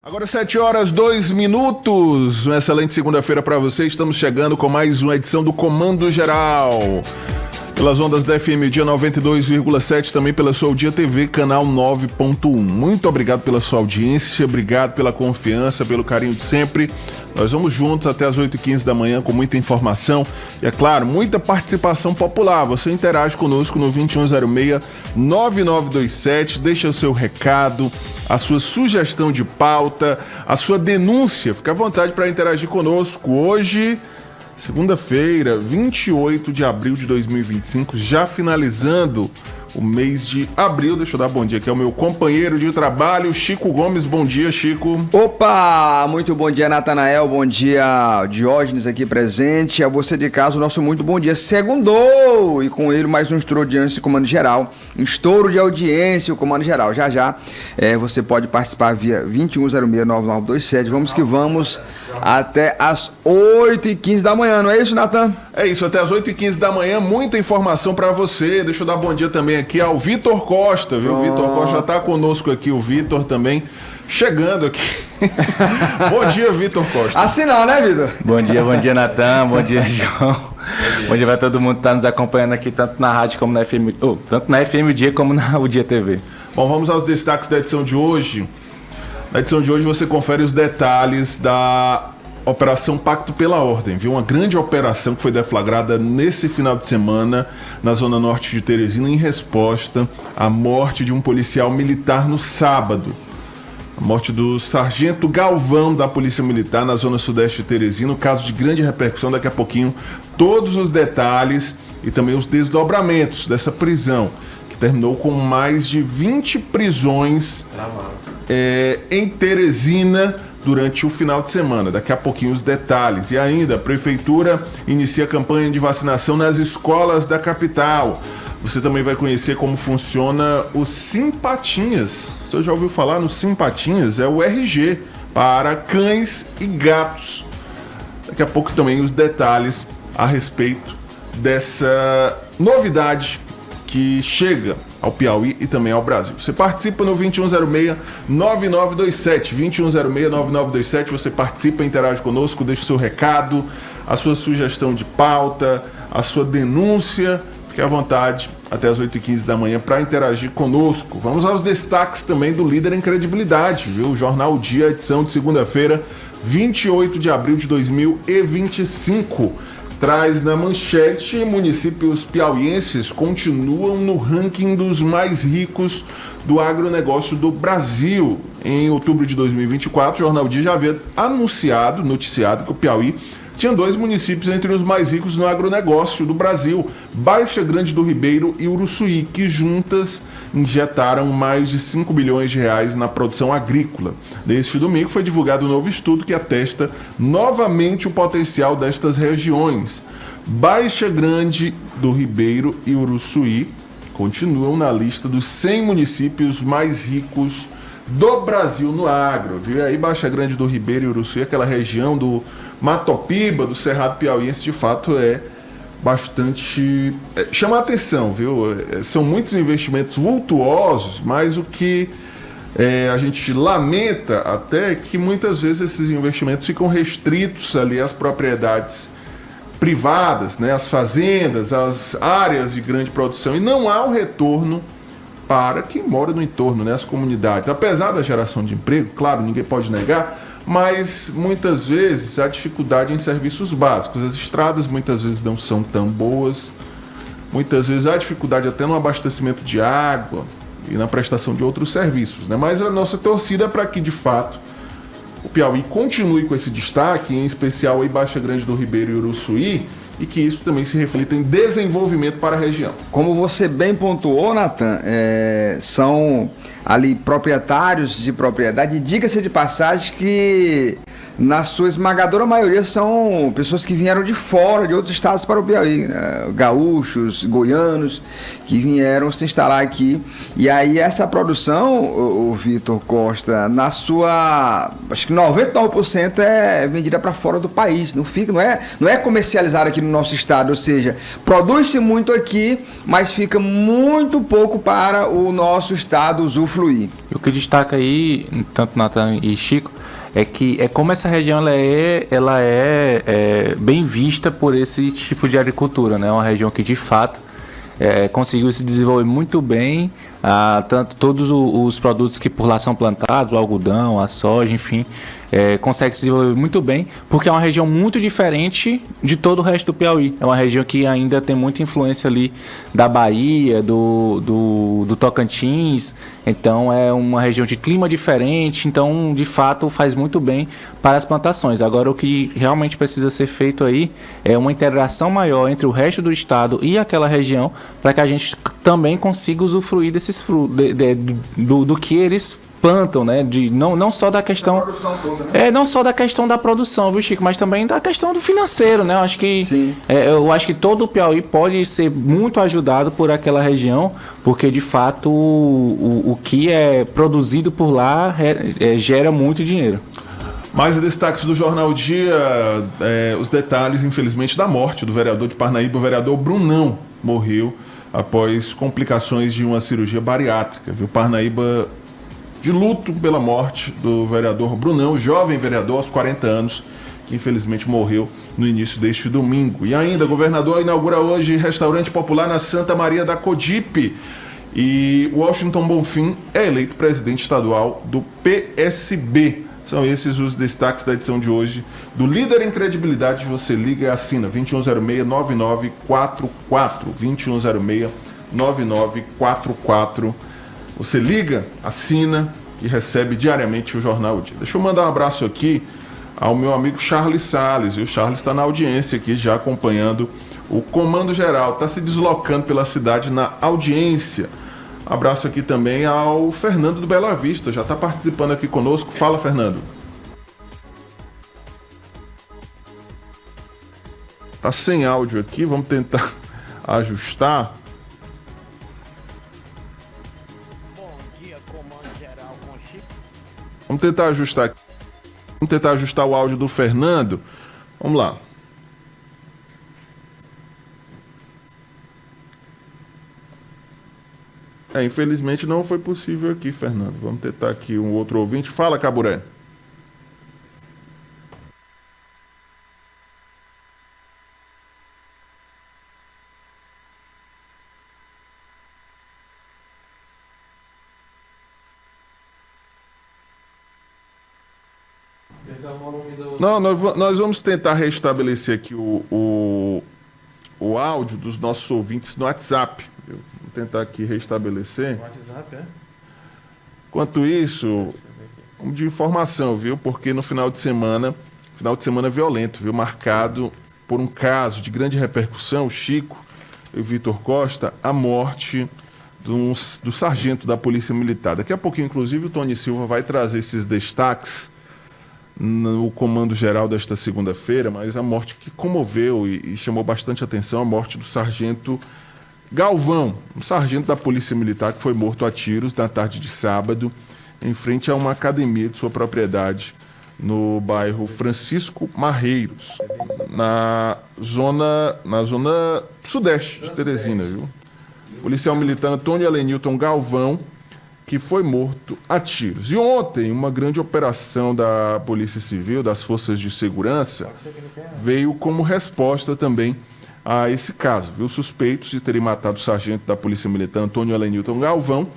Agora 7h02, uma excelente segunda-feira para você. Estamos chegando com mais uma edição do Comando Geral. Pelas ondas da FM Dia 92,7, também pela sua Dia TV, canal 9.1. Muito obrigado pela sua audiência, obrigado pela confiança, pelo carinho de sempre. Nós vamos juntos até as 8h15 da manhã com muita informação e, é claro, muita participação popular. Você interage conosco no 2106-9927, deixa o seu recado, a sua sugestão de pauta, a sua denúncia. Fica à vontade para interagir conosco. Hoje, segunda-feira, 28 de abril de 2025, já finalizando o mês de abril. Deixa eu dar bom dia aqui ao meu companheiro de trabalho, Chico Gomes. Bom dia, Chico. Opa! Muito bom dia, Natanael. Bom dia, Diógenes aqui presente. A você de casa, o nosso muito bom dia. Segundou! E com ele mais um estouro de audiência, Comando Geral. Um estouro de audiência, o Comando Geral. Já você pode participar via 2106-9927. Vamos que vamos até as 8h15 da manhã, não é isso, Natan? É isso, até as 8h15 da manhã, muita informação para você. Deixa eu dar bom dia também aqui ao Vitor Costa, viu? O Vitor Costa já tá conosco aqui, o Vitor também chegando aqui. Bom dia, Vitor Costa. Assim não, né, Vitor? Bom dia, Natan. Bom dia, João. Bom dia para todo mundo que está nos acompanhando aqui, tanto na rádio como na FM, tanto na FM Dia como na O Dia TV. Bom, vamos aos destaques da edição de hoje. Na edição de hoje você confere os detalhes da Operação Pacto pela Ordem, viu? Uma grande operação que foi deflagrada nesse final de semana na zona norte de Teresina em resposta à morte de um policial militar no sábado. A morte do sargento Galvão da Polícia Militar na zona sudeste de Teresina, um caso de grande repercussão. Daqui a pouquinho todos os detalhes e também os desdobramentos dessa prisão, que terminou com mais de 20 prisões em Teresina durante o final de semana. Daqui a pouquinho os detalhes. E ainda, a Prefeitura inicia a campanha de vacinação nas escolas da capital. Você também vai conhecer como funciona o Simpatinhas. Você já ouviu falar no Simpatinhas? É o RG para cães e gatos. Daqui a pouco também os detalhes a respeito dessa novidade que chega ao Piauí e também ao Brasil. Você participa no 2106-9927, 2106-9927, você participa, interage conosco, deixa o seu recado, a sua sugestão de pauta, a sua denúncia. Fique à vontade até as 8h15 da manhã para interagir conosco. Vamos aos destaques também do Líder em Credibilidade, viu? O Jornal Dia, edição de segunda-feira, 28 de abril de 2025. Traz na manchete: municípios piauienses continuam no ranking dos mais ricos do agronegócio do Brasil. Em outubro de 2024, o Jornal Dia já havia noticiado que o Piauí tinha 2 municípios entre os mais ricos no agronegócio do Brasil, Baixa Grande do Ribeiro e Uruçuí, que juntas injetaram mais de 5 bilhões de reais na produção agrícola. Neste domingo foi divulgado um novo estudo que atesta novamente o potencial destas regiões. Baixa Grande do Ribeiro e Uruçuí continuam na lista dos 100 municípios mais ricos do Brasil no agro, viu? E aí Baixa Grande do Ribeiro e Uruçuí, aquela região do Matopiba, do Cerrado Piauiense, de fato é bastante... chama a atenção, viu? São muitos investimentos vultuosos, mas o que a gente lamenta até é que muitas vezes esses investimentos ficam restritos ali às propriedades privadas, né? Às fazendas, às áreas de grande produção, e não há o retorno para quem mora no entorno, né? As comunidades. Apesar da geração de emprego, claro, ninguém pode negar, mas muitas vezes há dificuldade em serviços básicos. As estradas muitas vezes não são tão boas, muitas vezes há dificuldade até no abastecimento de água e na prestação de outros serviços, né? Mas a nossa torcida é para que, de fato, o Piauí continue com esse destaque, em especial aí Baixa Grande do Ribeiro e Uruçuí, e que isso também se reflita em desenvolvimento para a região. Como você bem pontuou, Natan, são ali proprietários de propriedade, diga-se de passagem que na sua esmagadora maioria são pessoas que vieram de fora, de outros estados para o Piauí, né? Gaúchos, goianos, que vieram se instalar aqui. E aí essa produção, o Vitor Costa, na sua, acho que 99% é vendida para fora do país, não é comercializada aqui no nosso estado, ou seja, produz-se muito aqui, mas fica muito pouco para o nosso estado usufruir fluir. E o que destaca aí, tanto Nathan e Chico, é que como essa região ela é bem vista por esse tipo de agricultura, né? Uma região que de fato conseguiu se desenvolver muito bem, tanto todos os produtos que por lá são plantados, o algodão, a soja, enfim, consegue se desenvolver muito bem, porque é uma região muito diferente de todo o resto do Piauí. É uma região que ainda tem muita influência ali da Bahia, do Tocantins, então é uma região de clima diferente, então de fato faz muito bem para as plantações. Agora o que realmente precisa ser feito aí é uma integração maior entre o resto do estado e aquela região, para que a gente também consiga usufruir desses frutos, do que eles plantam, né? Não só da questão não só da questão da produção, viu, Chico, mas também da questão do financeiro, né? Eu acho que todo o Piauí pode ser muito ajudado por aquela região, porque de fato o que é produzido por lá gera muito dinheiro. Mais destaques do Jornal Dia, os detalhes, infelizmente, da morte do vereador de Parnaíba, o vereador Brunão, morreu após complicações de uma cirurgia bariátrica, viu? Parnaíba de luto pela morte do vereador Brunão, jovem vereador aos 40 anos, que infelizmente morreu no início deste domingo. E ainda, o governador inaugura hoje restaurante popular na Santa Maria da Codipe. E Washington Bonfim é eleito presidente estadual do PSB. São esses os destaques da edição de hoje do Líder em Credibilidade. Você liga e assina 2106-9944, 2106-9944. Você liga, assina e recebe diariamente o Jornal Dia. Deixa eu mandar um abraço aqui ao meu amigo Charles Salles. E o Charles está na audiência aqui, já acompanhando o Comando Geral. Está se deslocando pela cidade na audiência. Abraço aqui também ao Fernando do Bela Vista. Já está participando aqui conosco. Fala, Fernando. Tá sem áudio aqui. Vamos tentar ajustar. Vamos tentar ajustar o áudio do Fernando. Vamos lá. Infelizmente não foi possível aqui, Fernando. Vamos tentar aqui um outro ouvinte. Fala, Caburé. Não, nós vamos tentar restabelecer aqui o áudio dos nossos ouvintes no WhatsApp. Vou tentar aqui restabelecer. No WhatsApp, Enquanto isso, de informação, viu? Porque no final de semana violento, viu? Marcado por um caso de grande repercussão, Chico e Vitor Costa, a morte do sargento da Polícia Militar. Daqui a pouquinho, inclusive, o Tony Silva vai trazer esses destaques no Comando Geral desta segunda-feira, mas a morte que comoveu e chamou bastante atenção, a morte do sargento Galvão, um sargento da Polícia Militar que foi morto a tiros na tarde de sábado, em frente a uma academia de sua propriedade, no bairro Francisco Marreiros, na zona sudeste de Teresina, viu? Policial militar Antônio Helenilton Galvão, que foi morto a tiros. E ontem, uma grande operação da Polícia Civil, das Forças de Segurança, veio como resposta também a esse caso. Viu? Suspeitos de terem matado o sargento da Polícia Militar, Antônio Helenilton Galvão,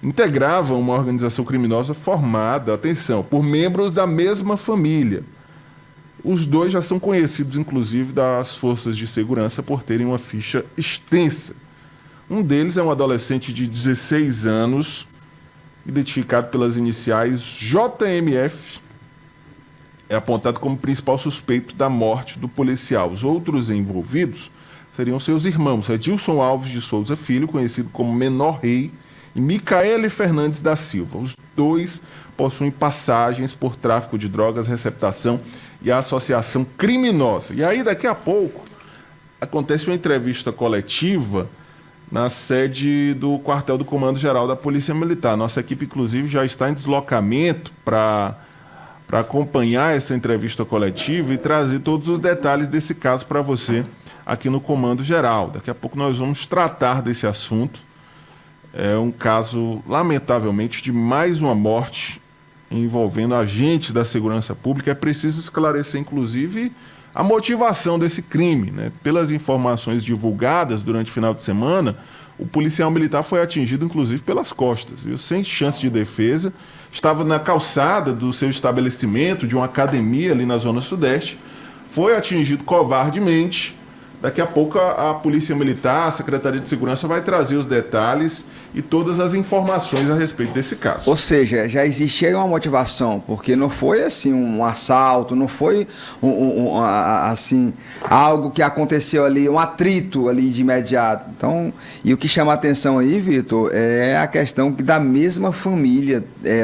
integravam uma organização criminosa formada, atenção, por membros da mesma família. Os dois já são conhecidos, inclusive, das Forças de Segurança por terem uma ficha extensa. Um deles é um adolescente de 16 anos, identificado pelas iniciais JMF, é apontado como principal suspeito da morte do policial. Os outros envolvidos seriam seus irmãos, Edilson Alves de Souza Filho, conhecido como Menor Rei, e Micaele Fernandes da Silva. Os dois possuem passagens por tráfico de drogas, receptação e associação criminosa. E aí, daqui a pouco, acontece uma entrevista coletiva na sede do quartel do Comando Geral da Polícia Militar. Nossa equipe, inclusive, já está em deslocamento para acompanhar essa entrevista coletiva e trazer todos os detalhes desse caso para você aqui no Comando Geral. Daqui a pouco nós vamos tratar desse assunto. é um caso, lamentavelmente, de mais uma morte envolvendo agentes da segurança pública. É preciso esclarecer, inclusive, a motivação desse crime, né? Pelas informações divulgadas durante o final de semana, o policial militar foi atingido, inclusive, pelas costas, viu? Sem chance de defesa. Estava na calçada do seu estabelecimento, de uma academia ali na Zona Sudeste, foi atingido covardemente. Daqui a pouco a Polícia Militar, a Secretaria de Segurança vai trazer os detalhes e todas as informações a respeito desse caso. Ou seja, já existia aí uma motivação, porque não foi assim um assalto, não foi assim algo que aconteceu ali, um atrito ali de imediato. Então, e o que chama a atenção aí, Vitor, é a questão que da mesma família,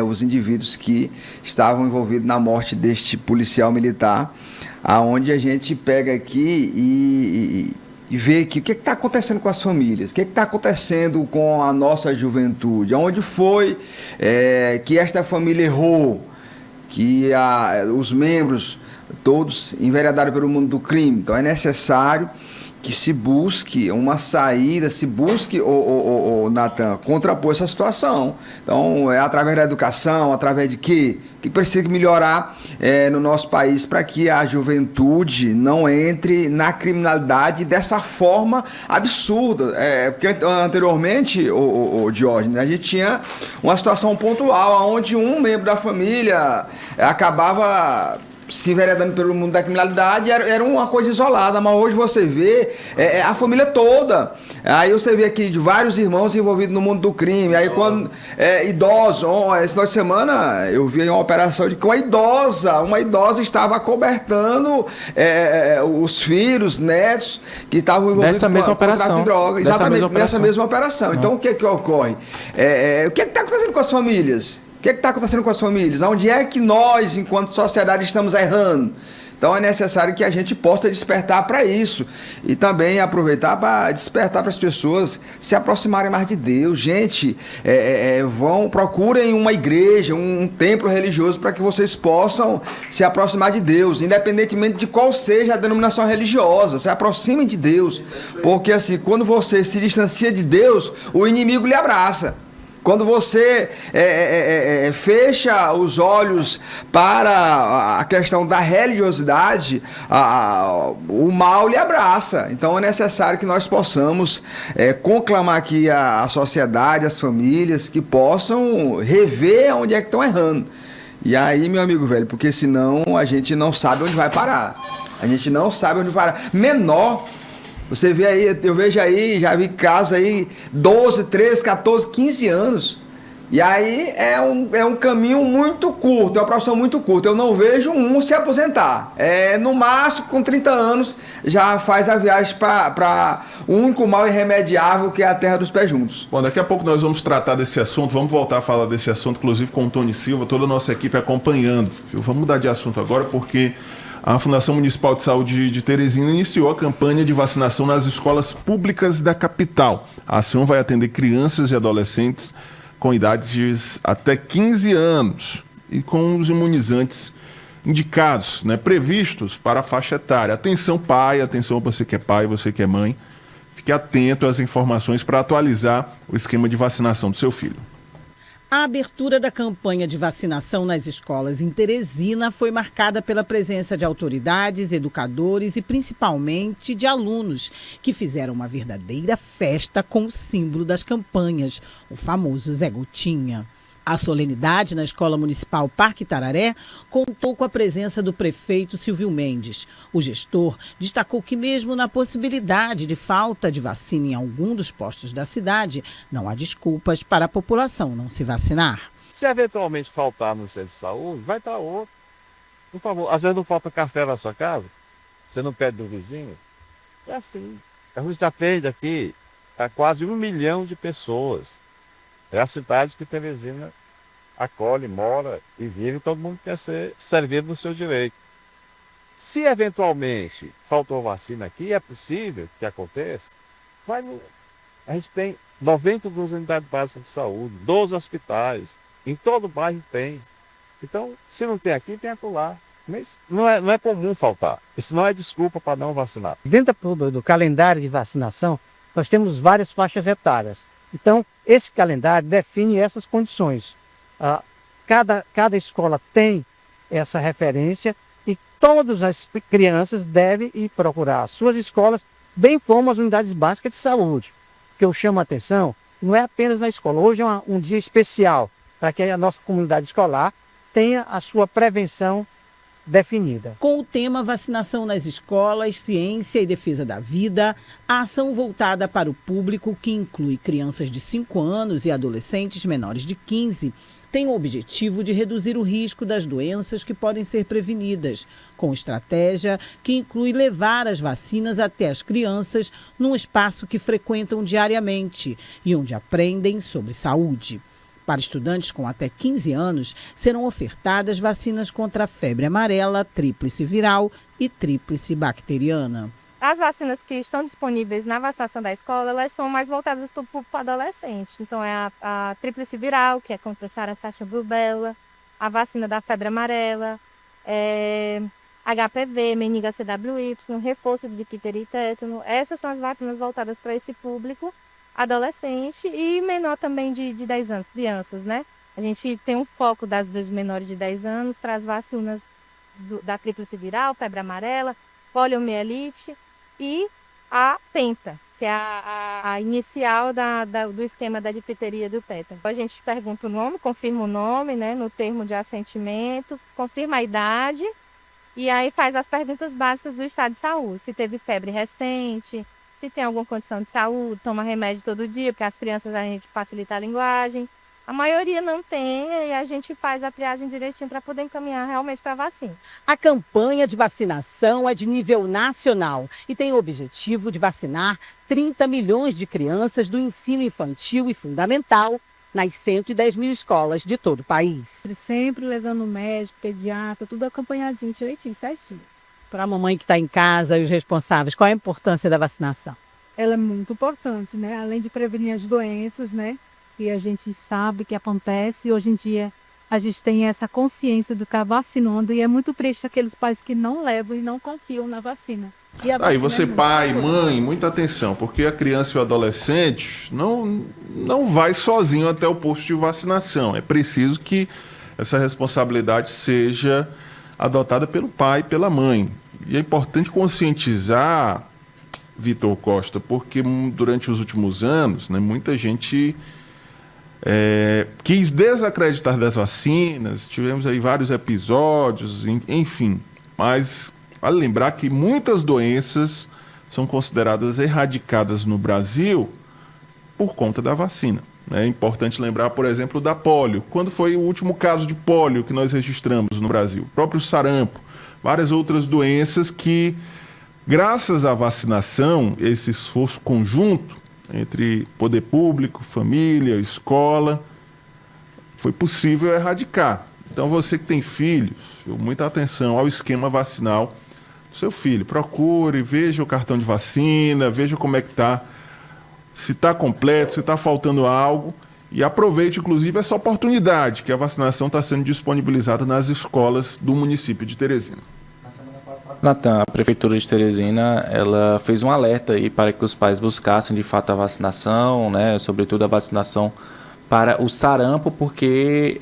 os indivíduos que estavam envolvidos na morte deste policial militar, aonde a gente pega aqui e vê que o que está acontecendo com as famílias, o que está acontecendo com a nossa juventude, aonde foi que esta família errou, que os membros todos enveredaram pelo mundo do crime. Então é necessário que se busque uma saída, se busque, Natan, contrapor essa situação. Então, é através da educação, através de quê? Que precisa melhorar no nosso país para que a juventude não entre na criminalidade dessa forma absurda. Porque anteriormente, Diógenes, a gente tinha uma situação pontual onde um membro da família acabava se enveredando pelo mundo da criminalidade, era uma coisa isolada, mas hoje você vê a família toda. Aí você vê aqui de vários irmãos envolvidos no mundo do crime. Aí quando idosos, esse final de semana eu vi uma operação de que uma idosa estava acobertando os filhos, netos que estavam envolvidos com tráfico de droga. Exatamente, nessa mesma operação. Então o que ocorre? O que está acontecendo com as famílias? O que está acontecendo com as famílias? Onde é que nós, enquanto sociedade, estamos errando? Então é necessário que a gente possa despertar para isso e também aproveitar para despertar para as pessoas se aproximarem mais de Deus. Gente, procurem uma igreja, um templo religioso para que vocês possam se aproximar de Deus, independentemente de qual seja a denominação religiosa. Se aproximem de Deus, porque assim, quando você se distancia de Deus, o inimigo lhe abraça. Quando você fecha os olhos para a questão da religiosidade, o mal lhe abraça. Então é necessário que nós possamos conclamar aqui a sociedade, as famílias, que possam rever onde é que estão errando. E aí, meu amigo velho, porque senão a gente não sabe onde vai parar. A gente não sabe onde vai parar. Menor. Você vê aí, eu vejo aí, já vi casos aí, 12, 13, 14, 15 anos. E aí é um caminho muito curto, é uma profissão muito curta. Eu não vejo um se aposentar. No máximo, com 30 anos, já faz a viagem para o único mal irremediável, que é a terra dos pés juntos. Bom, daqui a pouco nós vamos tratar desse assunto, vamos voltar a falar desse assunto, inclusive com o Tony Silva, toda a nossa equipe acompanhando. Vamos mudar de assunto agora, porque a Fundação Municipal de Saúde de Teresina iniciou a campanha de vacinação nas escolas públicas da capital. A ação vai atender crianças e adolescentes com idades de até 15 anos e com os imunizantes indicados, previstos para a faixa etária. Atenção pai, atenção você que é pai, você que é mãe, fique atento às informações para atualizar o esquema de vacinação do seu filho. A abertura da campanha de vacinação nas escolas em Teresina foi marcada pela presença de autoridades, educadores e principalmente de alunos, que fizeram uma verdadeira festa com o símbolo das campanhas, o famoso Zé Gotinha. A solenidade na Escola Municipal Parque Tararé contou com a presença do prefeito Silvio Mendes. O gestor destacou que mesmo na possibilidade de falta de vacina em algum dos postos da cidade, não há desculpas para a população não se vacinar. Se eventualmente faltar no centro de saúde, vai estar outro. Por favor, às vezes não falta café na sua casa, você não pede do vizinho. É assim. A gente atende aqui a quase 1 milhão de pessoas. É a cidade que Teresina acolhe, mora e vive, todo mundo quer ser servido no seu direito. Se eventualmente faltou vacina aqui, é possível que aconteça, a gente tem 92 unidades básicas de saúde, 12 hospitais, em todo bairro tem. Então, se não tem aqui, tem acolá. Mas não é comum faltar. Isso não é desculpa para não vacinar. Dentro do calendário de vacinação, nós temos várias faixas etárias. Então, esse calendário define essas condições. Cada escola tem essa referência e todas as crianças devem ir procurar as suas escolas, bem como as unidades básicas de saúde. O que eu chamo a atenção não é apenas na escola. Hoje é um dia especial para que a nossa comunidade escolar tenha a sua prevenção definida. Com o tema Vacinação nas Escolas, Ciência e Defesa da Vida, a ação voltada para o público, que inclui crianças de 5 anos e adolescentes menores de 15, tem o objetivo de reduzir o risco das doenças que podem ser prevenidas, com estratégia que inclui levar as vacinas até as crianças num espaço que frequentam diariamente e onde aprendem sobre saúde. Para estudantes com até 15 anos, serão ofertadas vacinas contra a febre amarela, tríplice viral e tríplice bacteriana. As vacinas que estão disponíveis na vacinação da escola, elas são mais voltadas para o público adolescente. Então, é a tríplice viral, que é contra a sarna, sacha, rubéola, a vacina da febre amarela, HPV, meninga CWY, reforço de difteria e tétano. Essas são as vacinas voltadas para esse público adolescente e menor também de 10 anos, crianças, né? A gente tem um foco dos menores de 10 anos, traz vacinas da tríplice viral, febre amarela, poliomielite e a penta, que é a inicial do esquema da difteria do tétano. A gente pergunta o nome, confirma o nome, né, no termo de assentimento, confirma a idade e aí faz as perguntas básicas do estado de saúde, se teve febre recente, se tem alguma condição de saúde, toma remédio todo dia, porque as crianças a gente facilita a linguagem. A maioria não tem e a gente faz a triagem direitinho para poder encaminhar realmente para a vacina. A campanha de vacinação é de nível nacional e tem o objetivo de vacinar 30 milhões de crianças do ensino infantil e fundamental nas 110 mil escolas de todo o país. Sempre levando médico, pediatra, tudo acompanhadinho, direitinho, certinho. Para a mamãe que está em casa e os responsáveis, qual a importância da vacinação? Ela é muito importante, né? Além de prevenir as doenças, né? E a gente sabe que acontece. Hoje em dia a gente tem essa consciência do que está vacinando e é muito triste aqueles pais que não levam e não confiam na vacina. E Aí você, pai, mãe, muita atenção, porque a criança e o adolescente não vai sozinho até o posto de vacinação. É preciso que essa responsabilidade seja adotada pelo pai e pela mãe. E é importante conscientizar, Vitor Costa, porque durante os últimos anos, né, muita gente quis desacreditar das vacinas, tivemos aí vários episódios, enfim. Mas vale lembrar que muitas doenças são consideradas erradicadas no Brasil por conta da vacina. É importante lembrar, por exemplo, da polio. Quando foi o último caso de polio que nós registramos no Brasil? O próprio sarampo, várias outras doenças que, graças à vacinação, esse esforço conjunto entre poder público, família, escola, foi possível erradicar. Então, você que tem filhos, muita atenção ao esquema vacinal do seu filho. Procure, veja o cartão de vacina, veja como é que está, se está completo, se está faltando algo, e aproveite, inclusive, essa oportunidade que a vacinação está sendo disponibilizada nas escolas do município de Teresina. Natan, a Prefeitura de Teresina, ela fez um alerta aí para que os pais buscassem de fato a vacinação, né, sobretudo a vacinação para o sarampo, porque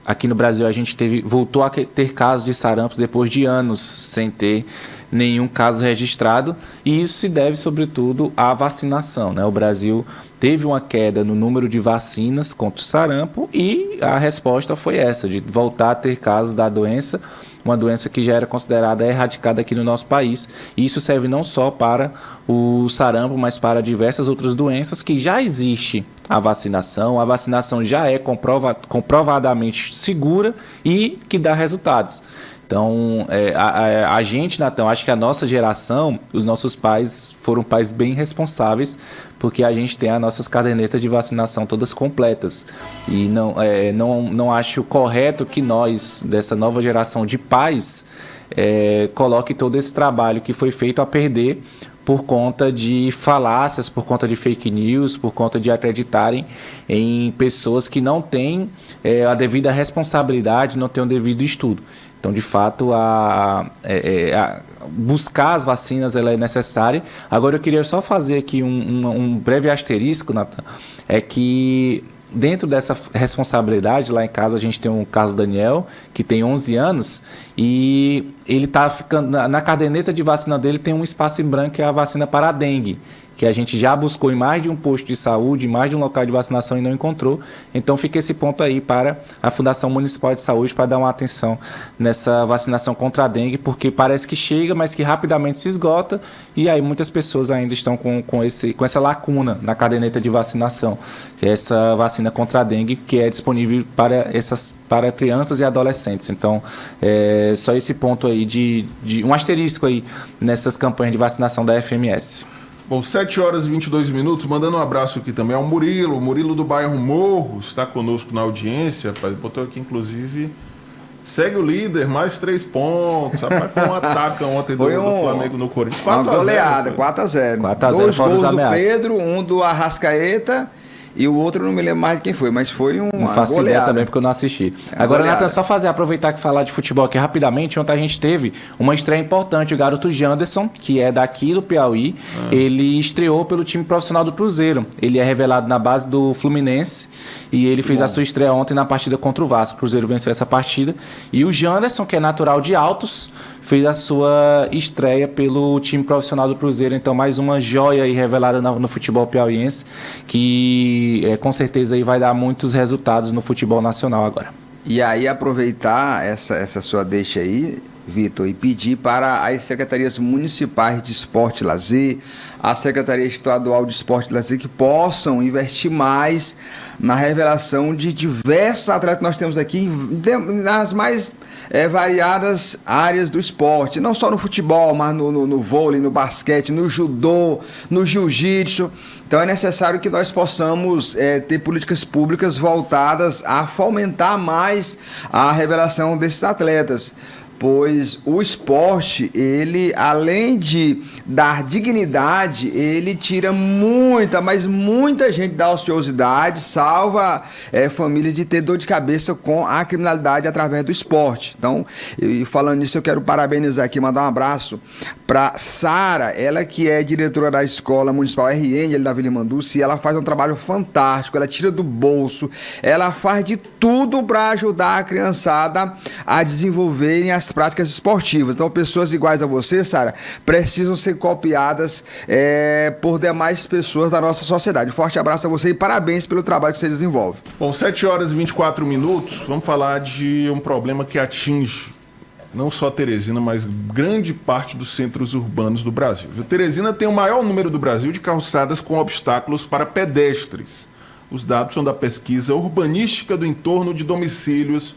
aqui no Brasil a gente voltou a ter casos de sarampos depois de anos sem ter nenhum caso registrado, e isso se deve sobretudo à vacinação, né? O Brasil teve uma queda no número de vacinas contra o sarampo e a resposta foi essa, de voltar a ter casos da doença, uma doença que já era considerada erradicada aqui no nosso país. E isso serve não só para o sarampo, mas para diversas outras doenças que já existe a vacinação já é comprovadamente segura e que dá resultados. Então, a gente, Natan, acho que a nossa geração, os nossos pais foram pais bem responsáveis, porque a gente tem as nossas cadernetas de vacinação todas completas. E não acho correto que nós, dessa nova geração de pais, coloque todo esse trabalho que foi feito a perder por conta de falácias, por conta de fake news, por conta de acreditarem em pessoas que não têm a devida responsabilidade, não têm o devido estudo. Então, de fato, buscar as vacinas ela é necessária. Agora, eu queria só fazer aqui um breve asterisco, Nathan, é que dentro dessa responsabilidade, lá em casa a gente tem um caso Daniel, que tem 11 anos, e ele está ficando, na caderneta de vacina dele tem um espaço em branco, que é a vacina para a dengue, que a gente já buscou em mais de um posto de saúde, em mais de um local de vacinação e não encontrou. Então fica esse ponto aí para a Fundação Municipal de Saúde para dar uma atenção nessa vacinação contra a dengue, porque parece que chega, mas que rapidamente se esgota, e aí muitas pessoas ainda estão com essa lacuna na caderneta de vacinação, que é essa vacina contra a dengue, que é disponível para crianças e adolescentes. Então, só esse ponto aí de um asterisco aí nessas campanhas de vacinação da FMS. Bom, 7 horas e 22 minutos, mandando um abraço aqui também ao Murilo. O Murilo do bairro Morro está conosco na audiência. Rapaz, botou aqui, inclusive, segue o líder, mais 3 pontos. Rapaz, foi um ataque ontem do Flamengo no Corinthians. 4 uma goleada, 4-0. 4-0, 2 gols do ameaças. Pedro, um do Arrascaeta e o outro não me lembro mais de quem foi, mas foi uma não faço goleada. Ideia também, porque eu não assisti. Agora, goleada. Nathan, aproveitar que falar de futebol aqui rapidamente. Ontem a gente teve uma estreia importante. O garoto Janderson, que é daqui do Piauí, ele estreou pelo time profissional do Cruzeiro. Ele é revelado na base do Fluminense e ele fez a sua estreia ontem na partida contra o Vasco. O Cruzeiro venceu essa partida. E o Janderson, que é natural de Altos, fez a sua estreia pelo time profissional do Cruzeiro. Então, mais uma joia aí revelada no futebol piauiense, que com certeza aí vai dar muitos resultados no futebol nacional agora. E aí aproveitar essa sua deixa aí, Vitor, e pedir para as secretarias municipais de esporte e lazer, a Secretaria Estadual de Esporte e Lazer, que possam investir mais na revelação de diversos atletas que nós temos aqui nas mais variadas áreas do esporte, não só no futebol, mas no vôlei, no basquete, no judô, no jiu-jitsu. Então é necessário que nós possamos ter políticas públicas voltadas a fomentar mais a revelação desses atletas, pois o esporte, ele, além de dar dignidade, ele tira muita gente da ociosidade, salva famílias de ter dor de cabeça com a criminalidade através do esporte. Então, falando nisso, eu quero parabenizar aqui, mandar um abraço para Sara, ela que é diretora da Escola Municipal RN, ali na Vila Manduce, e ela faz um trabalho fantástico, ela tira do bolso, ela faz de tudo para ajudar a criançada a desenvolverem as práticas esportivas. Então, pessoas iguais a você, Sara, precisam ser copiadas por demais pessoas da nossa sociedade. Um forte abraço a você e parabéns pelo trabalho que você desenvolve. Bom, 7 horas e 24 minutos, vamos falar de um problema que atinge não só Teresina, mas grande parte dos centros urbanos do Brasil. Teresina tem o maior número do Brasil de calçadas com obstáculos para pedestres. Os dados são da pesquisa urbanística do entorno de domicílios,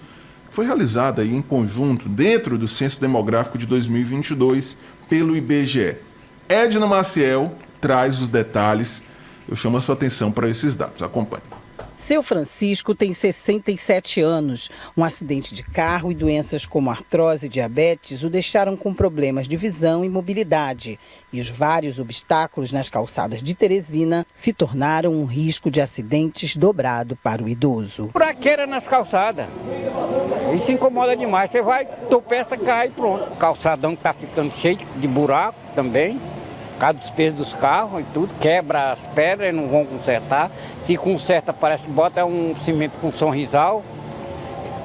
que foi realizada aí em conjunto dentro do Censo Demográfico de 2022 pelo IBGE. Edna Maciel traz os detalhes. Eu chamo a sua atenção para esses dados. Acompanhe. Seu Francisco tem 67 anos. Um acidente de carro e doenças como artrose e diabetes o deixaram com problemas de visão e mobilidade. E os vários obstáculos nas calçadas de Teresina se tornaram um risco de acidentes dobrado para o idoso. Buraqueira nas calçadas. Isso incomoda demais. Você vai, tropeça, cai e pronto. O calçadão que está ficando cheio de buraco também. Por causa dos pesos dos carros e tudo, quebra as pedras e não vão consertar. Se conserta, parece que bota um cimento com sonrisal.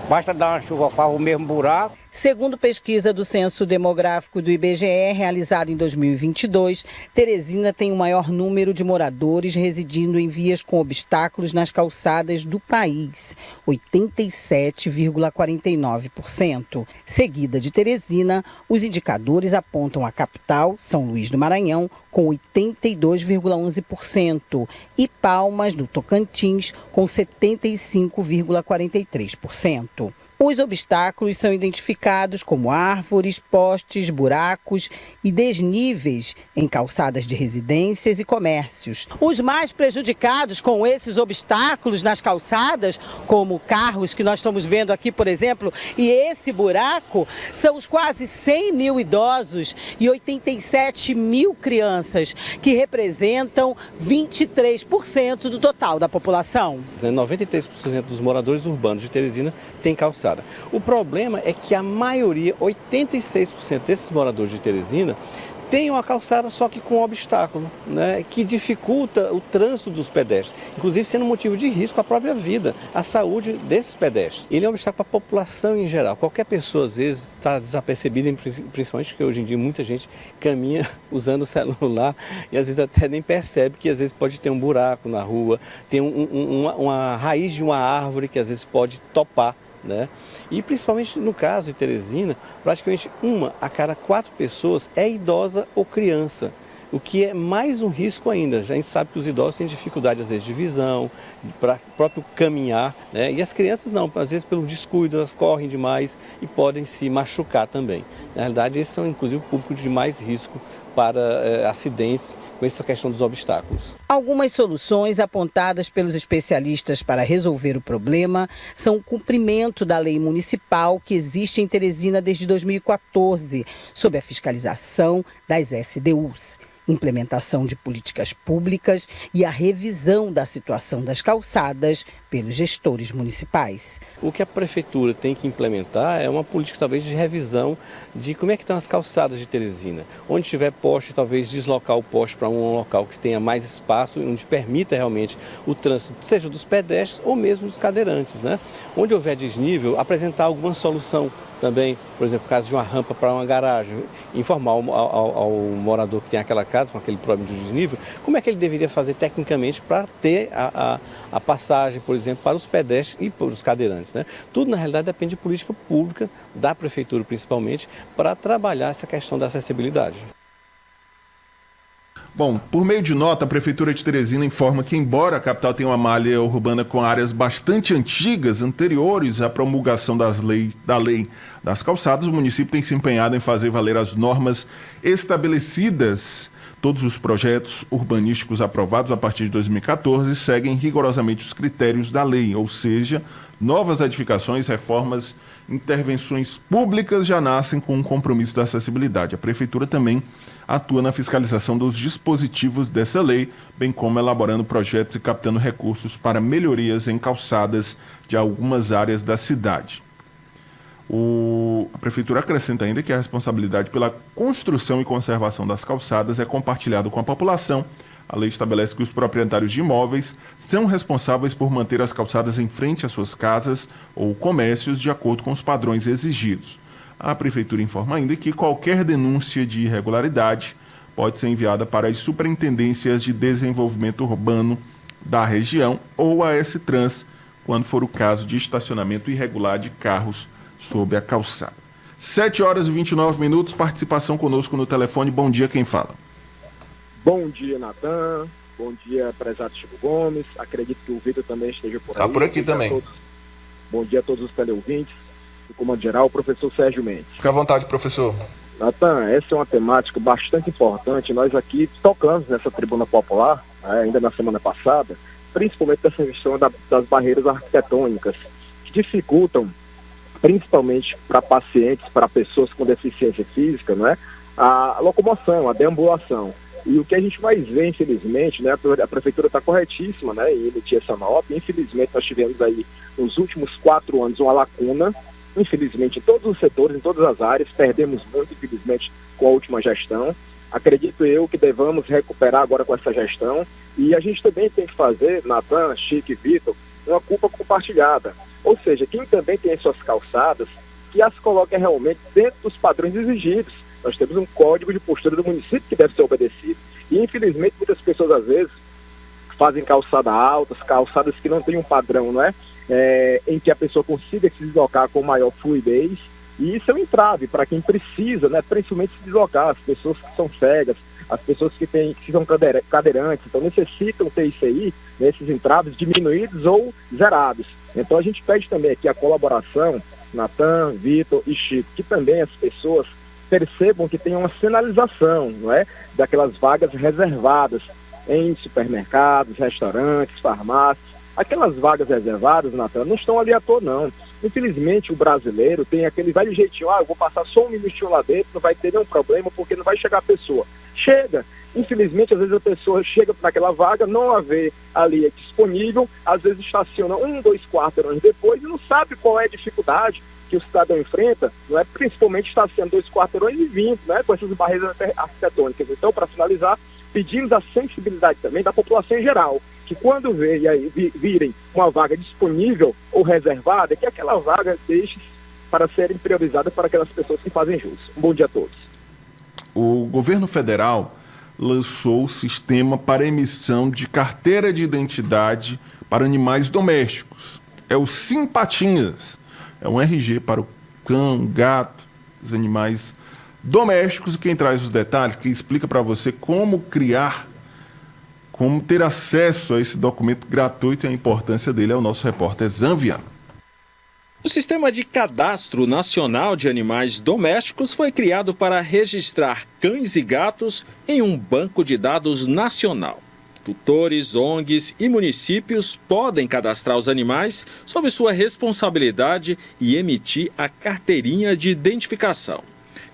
Basta dar uma chuva para o mesmo buraco. Segundo pesquisa do Censo Demográfico do IBGE, realizada em 2022, Teresina tem o maior número de moradores residindo em vias com obstáculos nas calçadas do país, 87,49%. Seguida de Teresina, os indicadores apontam a capital, São Luís do Maranhão, com 82,11% e Palmas, do Tocantins, com 75,43%. Os obstáculos são identificados como árvores, postes, buracos e desníveis em calçadas de residências e comércios. Os mais prejudicados com esses obstáculos nas calçadas, como carros que nós estamos vendo aqui, por exemplo, e esse buraco, são os quase 100 mil idosos e 87 mil crianças, que representam 23% do total da população. 93% dos moradores urbanos de Teresina tem calçada. O problema é que a maioria, 86% desses moradores de Teresina, tem uma calçada só que com obstáculo, né, que dificulta o trânsito dos pedestres, inclusive sendo motivo de risco à própria vida, à saúde desses pedestres. Ele é um obstáculo para a população em geral. Qualquer pessoa, às vezes, está desapercebida, principalmente porque hoje em dia muita gente caminha usando o celular e às vezes até nem percebe que às vezes pode ter um buraco na rua, tem uma raiz de uma árvore que às vezes pode topar, né? E principalmente no caso de Teresina, praticamente 1 a cada 4 pessoas é idosa ou criança, o que é mais um risco ainda. A gente sabe que os idosos têm dificuldade às vezes de visão, para próprio caminhar, né? E as crianças não, às vezes pelo descuido elas correm demais e podem se machucar também. Na realidade, esses são inclusive o público de mais risco para acidentes com essa questão dos obstáculos. Algumas soluções apontadas pelos especialistas para resolver o problema são o cumprimento da lei municipal que existe em Teresina desde 2014, sob a fiscalização das SDUs. Implementação de políticas públicas e a revisão da situação das calçadas pelos gestores municipais. O que a prefeitura tem que implementar é uma política talvez de revisão de como é que estão as calçadas de Teresina. Onde tiver poste, talvez deslocar o poste para um local que tenha mais espaço, onde permita realmente o trânsito, seja dos pedestres ou mesmo dos cadeirantes, né? Onde houver desnível, apresentar alguma solução também, por exemplo, caso de uma rampa para uma garagem, informar ao morador que tem aquela casa com aquele problema de desnível, como é que ele deveria fazer tecnicamente para ter a passagem, por exemplo, para os pedestres e para os cadeirantes, né? Tudo, na realidade, depende de política pública, da prefeitura principalmente, para trabalhar essa questão da acessibilidade. Bom, por meio de nota, a Prefeitura de Teresina informa que, embora a capital tenha uma malha urbana com áreas bastante antigas, anteriores à promulgação da lei das calçadas, o município tem se empenhado em fazer valer as normas estabelecidas. Todos os projetos urbanísticos aprovados a partir de 2014 seguem rigorosamente os critérios da lei, ou seja, novas edificações, reformas, intervenções públicas já nascem com um compromisso da acessibilidade. A Prefeitura também atua na fiscalização dos dispositivos dessa lei, bem como elaborando projetos e captando recursos para melhorias em calçadas de algumas áreas da cidade. A Prefeitura acrescenta ainda que a responsabilidade pela construção e conservação das calçadas é compartilhada com a população. A lei estabelece que os proprietários de imóveis são responsáveis por manter as calçadas em frente às suas casas ou comércios de acordo com os padrões exigidos. A Prefeitura informa ainda que qualquer denúncia de irregularidade pode ser enviada para as Superintendências de Desenvolvimento Urbano da região ou a S-Trans, quando for o caso de estacionamento irregular de carros sob a calçada. 7h29, participação conosco no telefone. Bom dia, quem fala? Bom dia, Natan. Bom dia, prezado Chico Gomes. Acredito que o Vitor também esteja por aí. Está por aqui também. Bom dia a todos os teleouvintes. Do Comando Geral, o professor Sérgio Mendes. Fique à vontade, professor. Natan, essa é uma temática bastante importante. Nós aqui tocamos nessa tribuna popular, ainda na semana passada, principalmente dessa questão das barreiras arquitetônicas, que dificultam, principalmente para pacientes, para pessoas com deficiência física, não é? A locomoção, a deambulação. E o que a gente mais vê, infelizmente, né, a Prefeitura está corretíssima, né, em emitir essa nota. Infelizmente, nós tivemos aí, nos últimos 4 anos, uma lacuna. Infelizmente, em todos os setores, em todas as áreas, perdemos muito, infelizmente, com a última gestão. Acredito eu que devamos recuperar agora com essa gestão. E a gente também tem que fazer, Natan, Chico e Vitor, uma culpa compartilhada. Ou seja, quem também tem as suas calçadas, que as coloquem realmente dentro dos padrões exigidos. Nós temos um código de postura do município que deve ser obedecido. E, infelizmente, muitas pessoas, às vezes, fazem calçadas altas, calçadas que não têm um padrão, não é? Em que a pessoa consiga se deslocar com maior fluidez, e isso é um entrave para quem precisa, né, principalmente se deslocar, as pessoas que são cegas, as pessoas que são cadeirantes, então necessitam ter isso aí, né, esses entraves diminuídos ou zerados. Então a gente pede também aqui a colaboração Natan, Vitor e Chico, que também as pessoas percebam que tem uma sinalização, não é? Daquelas vagas reservadas em supermercados, restaurantes, farmácias. Aquelas vagas reservadas, Natan, não estão ali à toa, não. Infelizmente, o brasileiro tem aquele velho jeitinho, eu vou passar só um minutinho lá dentro, não vai ter nenhum problema, porque não vai chegar a pessoa. Chega! Infelizmente, às vezes a pessoa chega naquela vaga, não a vê ali disponível, às vezes estaciona 1, 2 quarteirões depois e não sabe qual é a dificuldade que o cidadão enfrenta, não é? Principalmente estaciando 2 quarteirões e vindo, né? Com essas barreiras arquitetônicas. Então, para finalizar, pedimos a sensibilidade também da população em geral, que quando virem uma vaga disponível ou reservada, que aquela vaga deixe para serem priorizadas para aquelas pessoas que fazem jus. Um bom dia a todos. O governo federal lançou o sistema para emissão de carteira de identidade para animais domésticos. É o Simpatinhas. É um RG para o cão, gato, os animais domésticos. E quem traz os detalhes, que explica para você como criar, como ter acesso a esse documento gratuito e a importância dele, é o nosso repórter Zanviana. O Sistema de Cadastro Nacional de Animais Domésticos foi criado para registrar cães e gatos em um banco de dados nacional. Tutores, ONGs e municípios podem cadastrar os animais sob sua responsabilidade e emitir a carteirinha de identificação.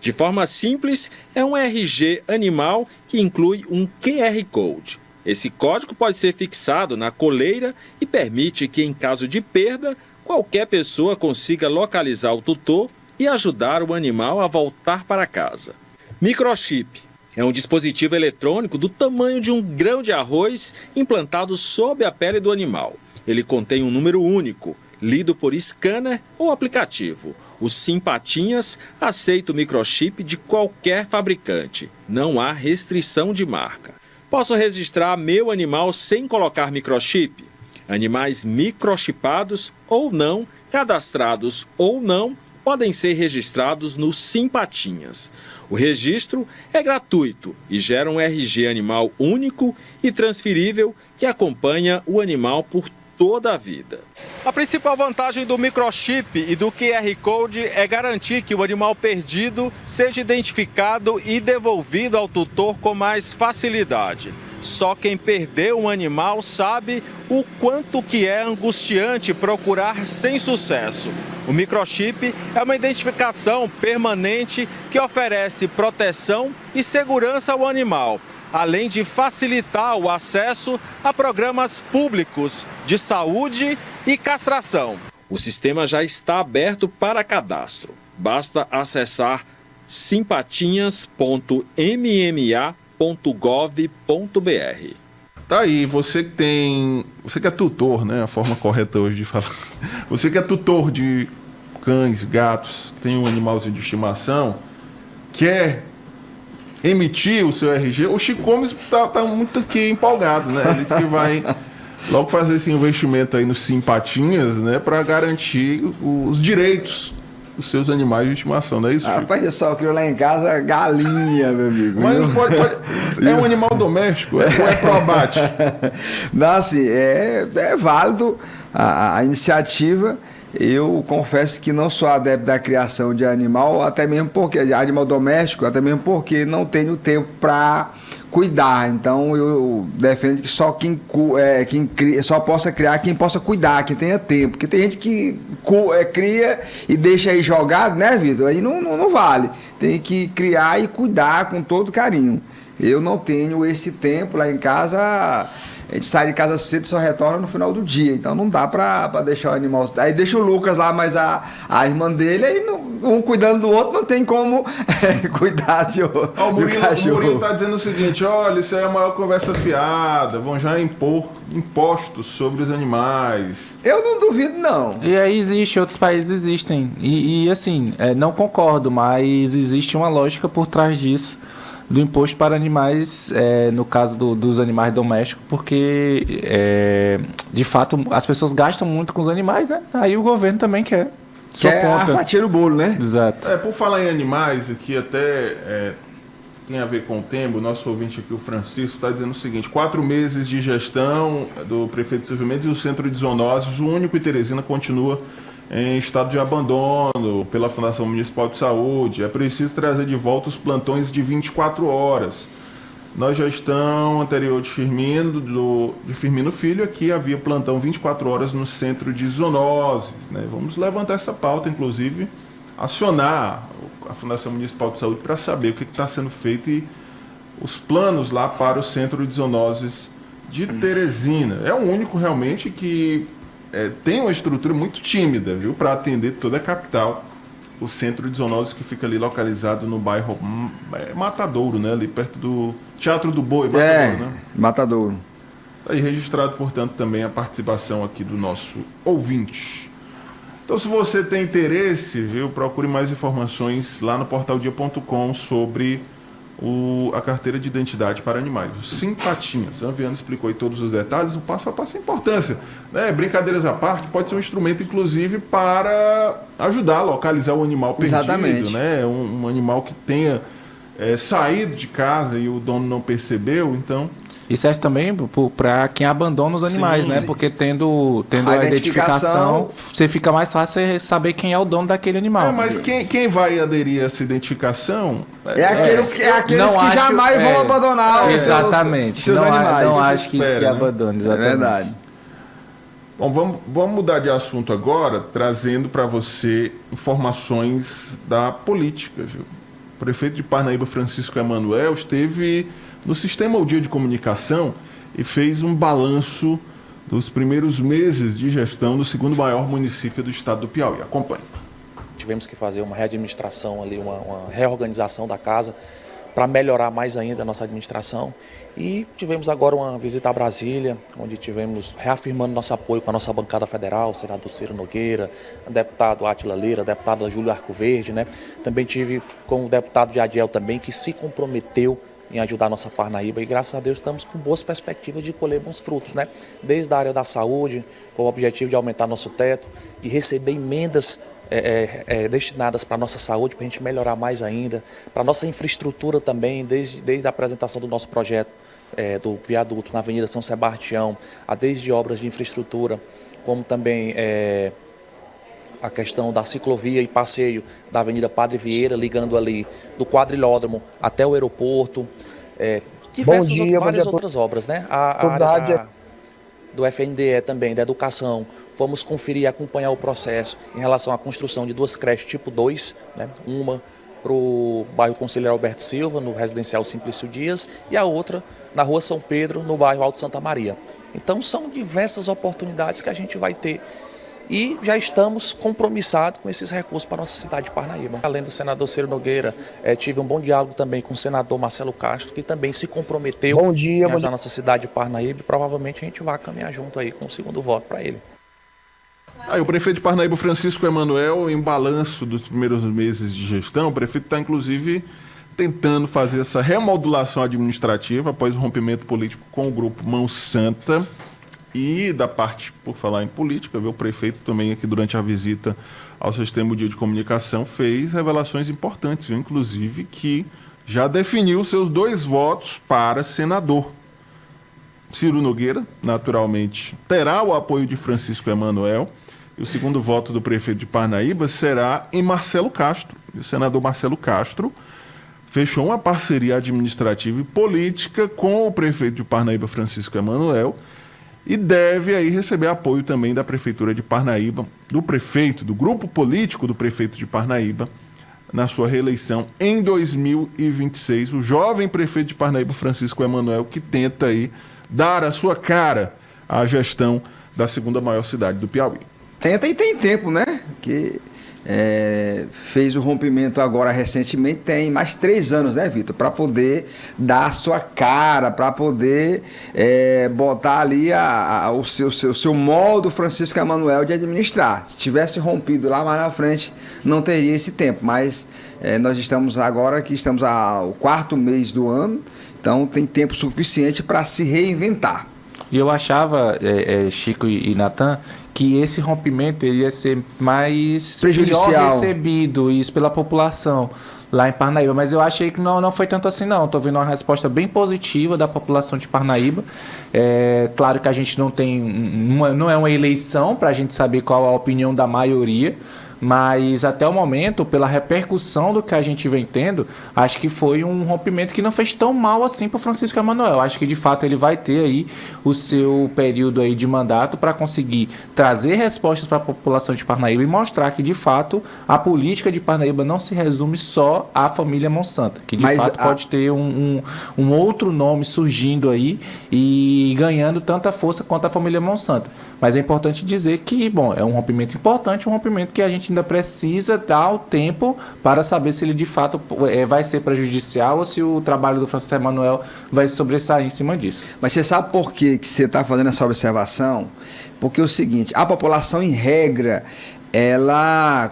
De forma simples, é um RG animal que inclui um QR Code. Esse código pode ser fixado na coleira e permite que, em caso de perda, qualquer pessoa consiga localizar o tutor e ajudar o animal a voltar para casa. Microchip é um dispositivo eletrônico do tamanho de um grão de arroz implantado sob a pele do animal. Ele contém um número único, lido por scanner ou aplicativo. O Simpatinhas aceita o microchip de qualquer fabricante. Não há restrição de marca. Posso registrar meu animal sem colocar microchip? Animais microchipados ou não, cadastrados ou não, podem ser registrados no Simpatinhas. O registro é gratuito e gera um RG animal único e transferível que acompanha o animal por toda a vida. A principal vantagem do microchip e do QR Code é garantir que o animal perdido seja identificado e devolvido ao tutor com mais facilidade. Só quem perdeu um animal sabe o quanto que é angustiante procurar sem sucesso. O microchip é uma identificação permanente que oferece proteção e segurança ao animal, além de facilitar o acesso a programas públicos de saúde e castração. O sistema já está aberto para cadastro. Basta acessar simpatinhas.mma.gov.br. Tá aí, você que é tutor, né? A forma correta hoje de falar. Você que é tutor de cães, gatos, tem um animalzinho de estimação, quer emitir o seu RG, o Chico Gomes tá muito aqui empolgado, né? Ele disse que vai logo fazer esse investimento aí nos Simpatinhas, né? Para garantir os direitos dos seus animais de estimação, não é isso, Chico? Rapaz, eu só criou lá em casa galinha, meu amigo. Mas pode é um animal doméstico, ou é pro abate? Não, assim, é válido a iniciativa. Eu confesso que não sou adepto da criação de animal, até mesmo porque de animal doméstico, até mesmo porque não tenho tempo para cuidar. Então eu defendo que só quem cria, só possa criar quem possa cuidar, quem tenha tempo. Porque tem gente que cria e deixa aí jogado, né, Vitor? Aí não vale. Tem que criar e cuidar com todo carinho. Eu não tenho esse tempo lá em casa. A gente sai de casa cedo e só retorna no final do dia. Então não dá pra deixar o animal. Aí deixa o Lucas lá, mas a irmã dele, aí um cuidando do outro, não tem como cuidar do cachorro. O Murilo tá dizendo o seguinte: olha, isso aí é a maior conversa fiada. Vão já impor impostos sobre os animais. Eu não duvido, não. E aí existe, outros países existem. E assim, não concordo, mas existe uma lógica por trás disso. Do imposto para animais, no caso dos animais domésticos, porque, de fato, as pessoas gastam muito com os animais, né? Aí o governo também quer. Quer a fatia do bolo, né? Exato. Por falar em animais, aqui até tem a ver com o tema, o nosso ouvinte aqui, o Francisco, está dizendo o seguinte: 4 meses de gestão do prefeito Silvio Mendes e o centro de zoonoses, o único em Teresina, continua em estado de abandono pela Fundação Municipal de Saúde. É preciso trazer de volta os plantões de 24 horas. Na gestão anterior de Firmino Filho, aqui havia plantão 24 horas no centro de zoonoses, né? Vamos levantar essa pauta, inclusive, acionar a Fundação Municipal de Saúde para saber o que está sendo feito e os planos lá para o centro de zoonoses de Teresina. É o único realmente que tem uma estrutura muito tímida, viu, para atender toda a capital. O centro de zoonoses que fica ali localizado no bairro Matadouro, né, ali perto do Teatro do Boi. Matadouro, né? Matadouro. Aí registrado, portanto, também a participação aqui do nosso ouvinte. Então, se você tem interesse, viu, procure mais informações lá no portaldia.com sobre a carteira de identidade para animais, os Simpatinhas. A Viana explicou aí todos os detalhes, o passo a passo é a importância, né? Brincadeiras à parte, pode ser um instrumento, inclusive, para ajudar a localizar o animal perdido. Exatamente. Né? Um animal que tenha saído de casa e o dono não percebeu, então... E serve também para quem abandona os animais, né? Porque tendo a identificação, você fica mais fácil saber quem é o dono daquele animal. Mas quem vai aderir a essa identificação... aqueles que jamais vão abandonar exatamente. seus animais. Não acho que abandone, exatamente. É verdade. Bom, vamos mudar de assunto agora, trazendo para você informações da política, viu? O prefeito de Parnaíba, Francisco Emanuel, esteve no Sistema O Dia de Comunicação e fez um balanço dos primeiros meses de gestão do segundo maior município do estado do Piauí. Acompanhe. Tivemos que fazer uma readministração ali, uma reorganização da casa para melhorar mais ainda a nossa administração. E tivemos agora uma visita a Brasília, onde tivemos reafirmando nosso apoio com a nossa bancada federal, o senador Ciro Nogueira, o deputado Átila Leira, a deputada Júlia Arcoverde, né? Também tive com o deputado Jadiel também, que se comprometeu em ajudar a nossa Parnaíba, e graças a Deus estamos com boas perspectivas de colher bons frutos, né? Desde a área da saúde, com o objetivo de aumentar nosso teto e receber emendas destinadas para a nossa saúde, para a gente melhorar mais ainda, para a nossa infraestrutura também, desde a apresentação do nosso projeto do viaduto na Avenida São Sebastião, desde obras de infraestrutura, como também a questão da ciclovia e passeio da Avenida Padre Vieira, ligando ali do quadrilódromo até o aeroporto, várias outras obras, né? A área do FNDE também, da educação, vamos conferir e acompanhar o processo em relação à construção de 2 creches tipo 2, né? Uma para o bairro Conselheiro Alberto Silva, no residencial Simplício Dias, e a outra na Rua São Pedro, no bairro Alto Santa Maria. Então são diversas oportunidades que a gente vai ter. E já estamos compromissados com esses recursos para a nossa cidade de Parnaíba. Além do senador Ciro Nogueira, tive um bom diálogo também com o senador Marcelo Castro, que também se comprometeu em ajudar a nossa cidade de Parnaíba, e provavelmente a gente vai caminhar junto aí com o segundo voto para ele. Aí o prefeito de Parnaíba, Francisco Emanuel, em balanço dos primeiros meses de gestão, o prefeito está inclusive tentando fazer essa remodulação administrativa após o rompimento político com o grupo Mão Santa. E da parte, por falar em política, o prefeito também aqui durante a visita ao Sistema O Dia de Comunicação fez revelações importantes, inclusive que já definiu seus 2 votos para senador. Ciro Nogueira, naturalmente, terá o apoio de Francisco Emanuel, e o segundo voto do prefeito de Parnaíba será em Marcelo Castro. E o senador Marcelo Castro fechou uma parceria administrativa e política com o prefeito de Parnaíba, Francisco Emanuel, e deve aí receber apoio também da Prefeitura de Parnaíba, do prefeito, do grupo político do prefeito de Parnaíba, na sua reeleição em 2026. O jovem prefeito de Parnaíba, Francisco Emanuel, que tenta aí dar a sua cara à gestão da segunda maior cidade do Piauí. Tem tempo, né? Que fez o rompimento agora recentemente, tem mais de 3 anos, né, Vitor? Para poder dar a sua cara, para poder botar ali o seu modo Francisco Emanuel de administrar. Se tivesse rompido lá mais na frente, não teria esse tempo, mas nós estamos agora que estamos ao 4º mês do ano, então tem tempo suficiente para se reinventar. E eu achava, Chico e Natan, que esse rompimento iria ser mais prejudicial, pior recebido isso pela população lá em Parnaíba, mas eu achei que não foi tanto assim não. Estou vendo uma resposta bem positiva da população de Parnaíba. Claro que a gente não é uma eleição para a gente saber qual a opinião da maioria, mas até o momento, pela repercussão do que a gente vem tendo, acho que foi um rompimento que não fez tão mal assim para o Francisco Emanuel. Acho que de fato ele vai ter aí o seu período aí de mandato para conseguir trazer respostas para a população de Parnaíba e mostrar que de fato a política de Parnaíba não se resume só à família Monsanto, que de fato pode ter um outro nome surgindo aí e ganhando tanta força quanto a família Monsanto. Mas é importante dizer que, bom, é um rompimento importante, um rompimento que a gente ainda precisa dar o tempo para saber se ele de fato vai ser prejudicial ou se o trabalho do Francisco Emanuel vai sobressair em cima disso. Mas você sabe por que você está fazendo essa observação? Porque é o seguinte, a população, em regra,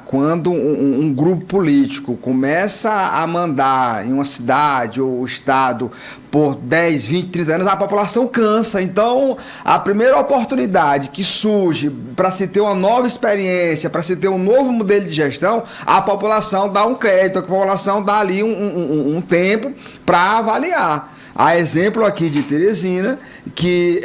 quando um grupo político começa a mandar em uma cidade ou estado por 10, 20, 30 anos, a população cansa. Então, a primeira oportunidade que surge para se ter uma nova experiência, para se ter um novo modelo de gestão, a população dá um crédito, a população dá ali um tempo para avaliar. Há exemplo aqui de Teresina, que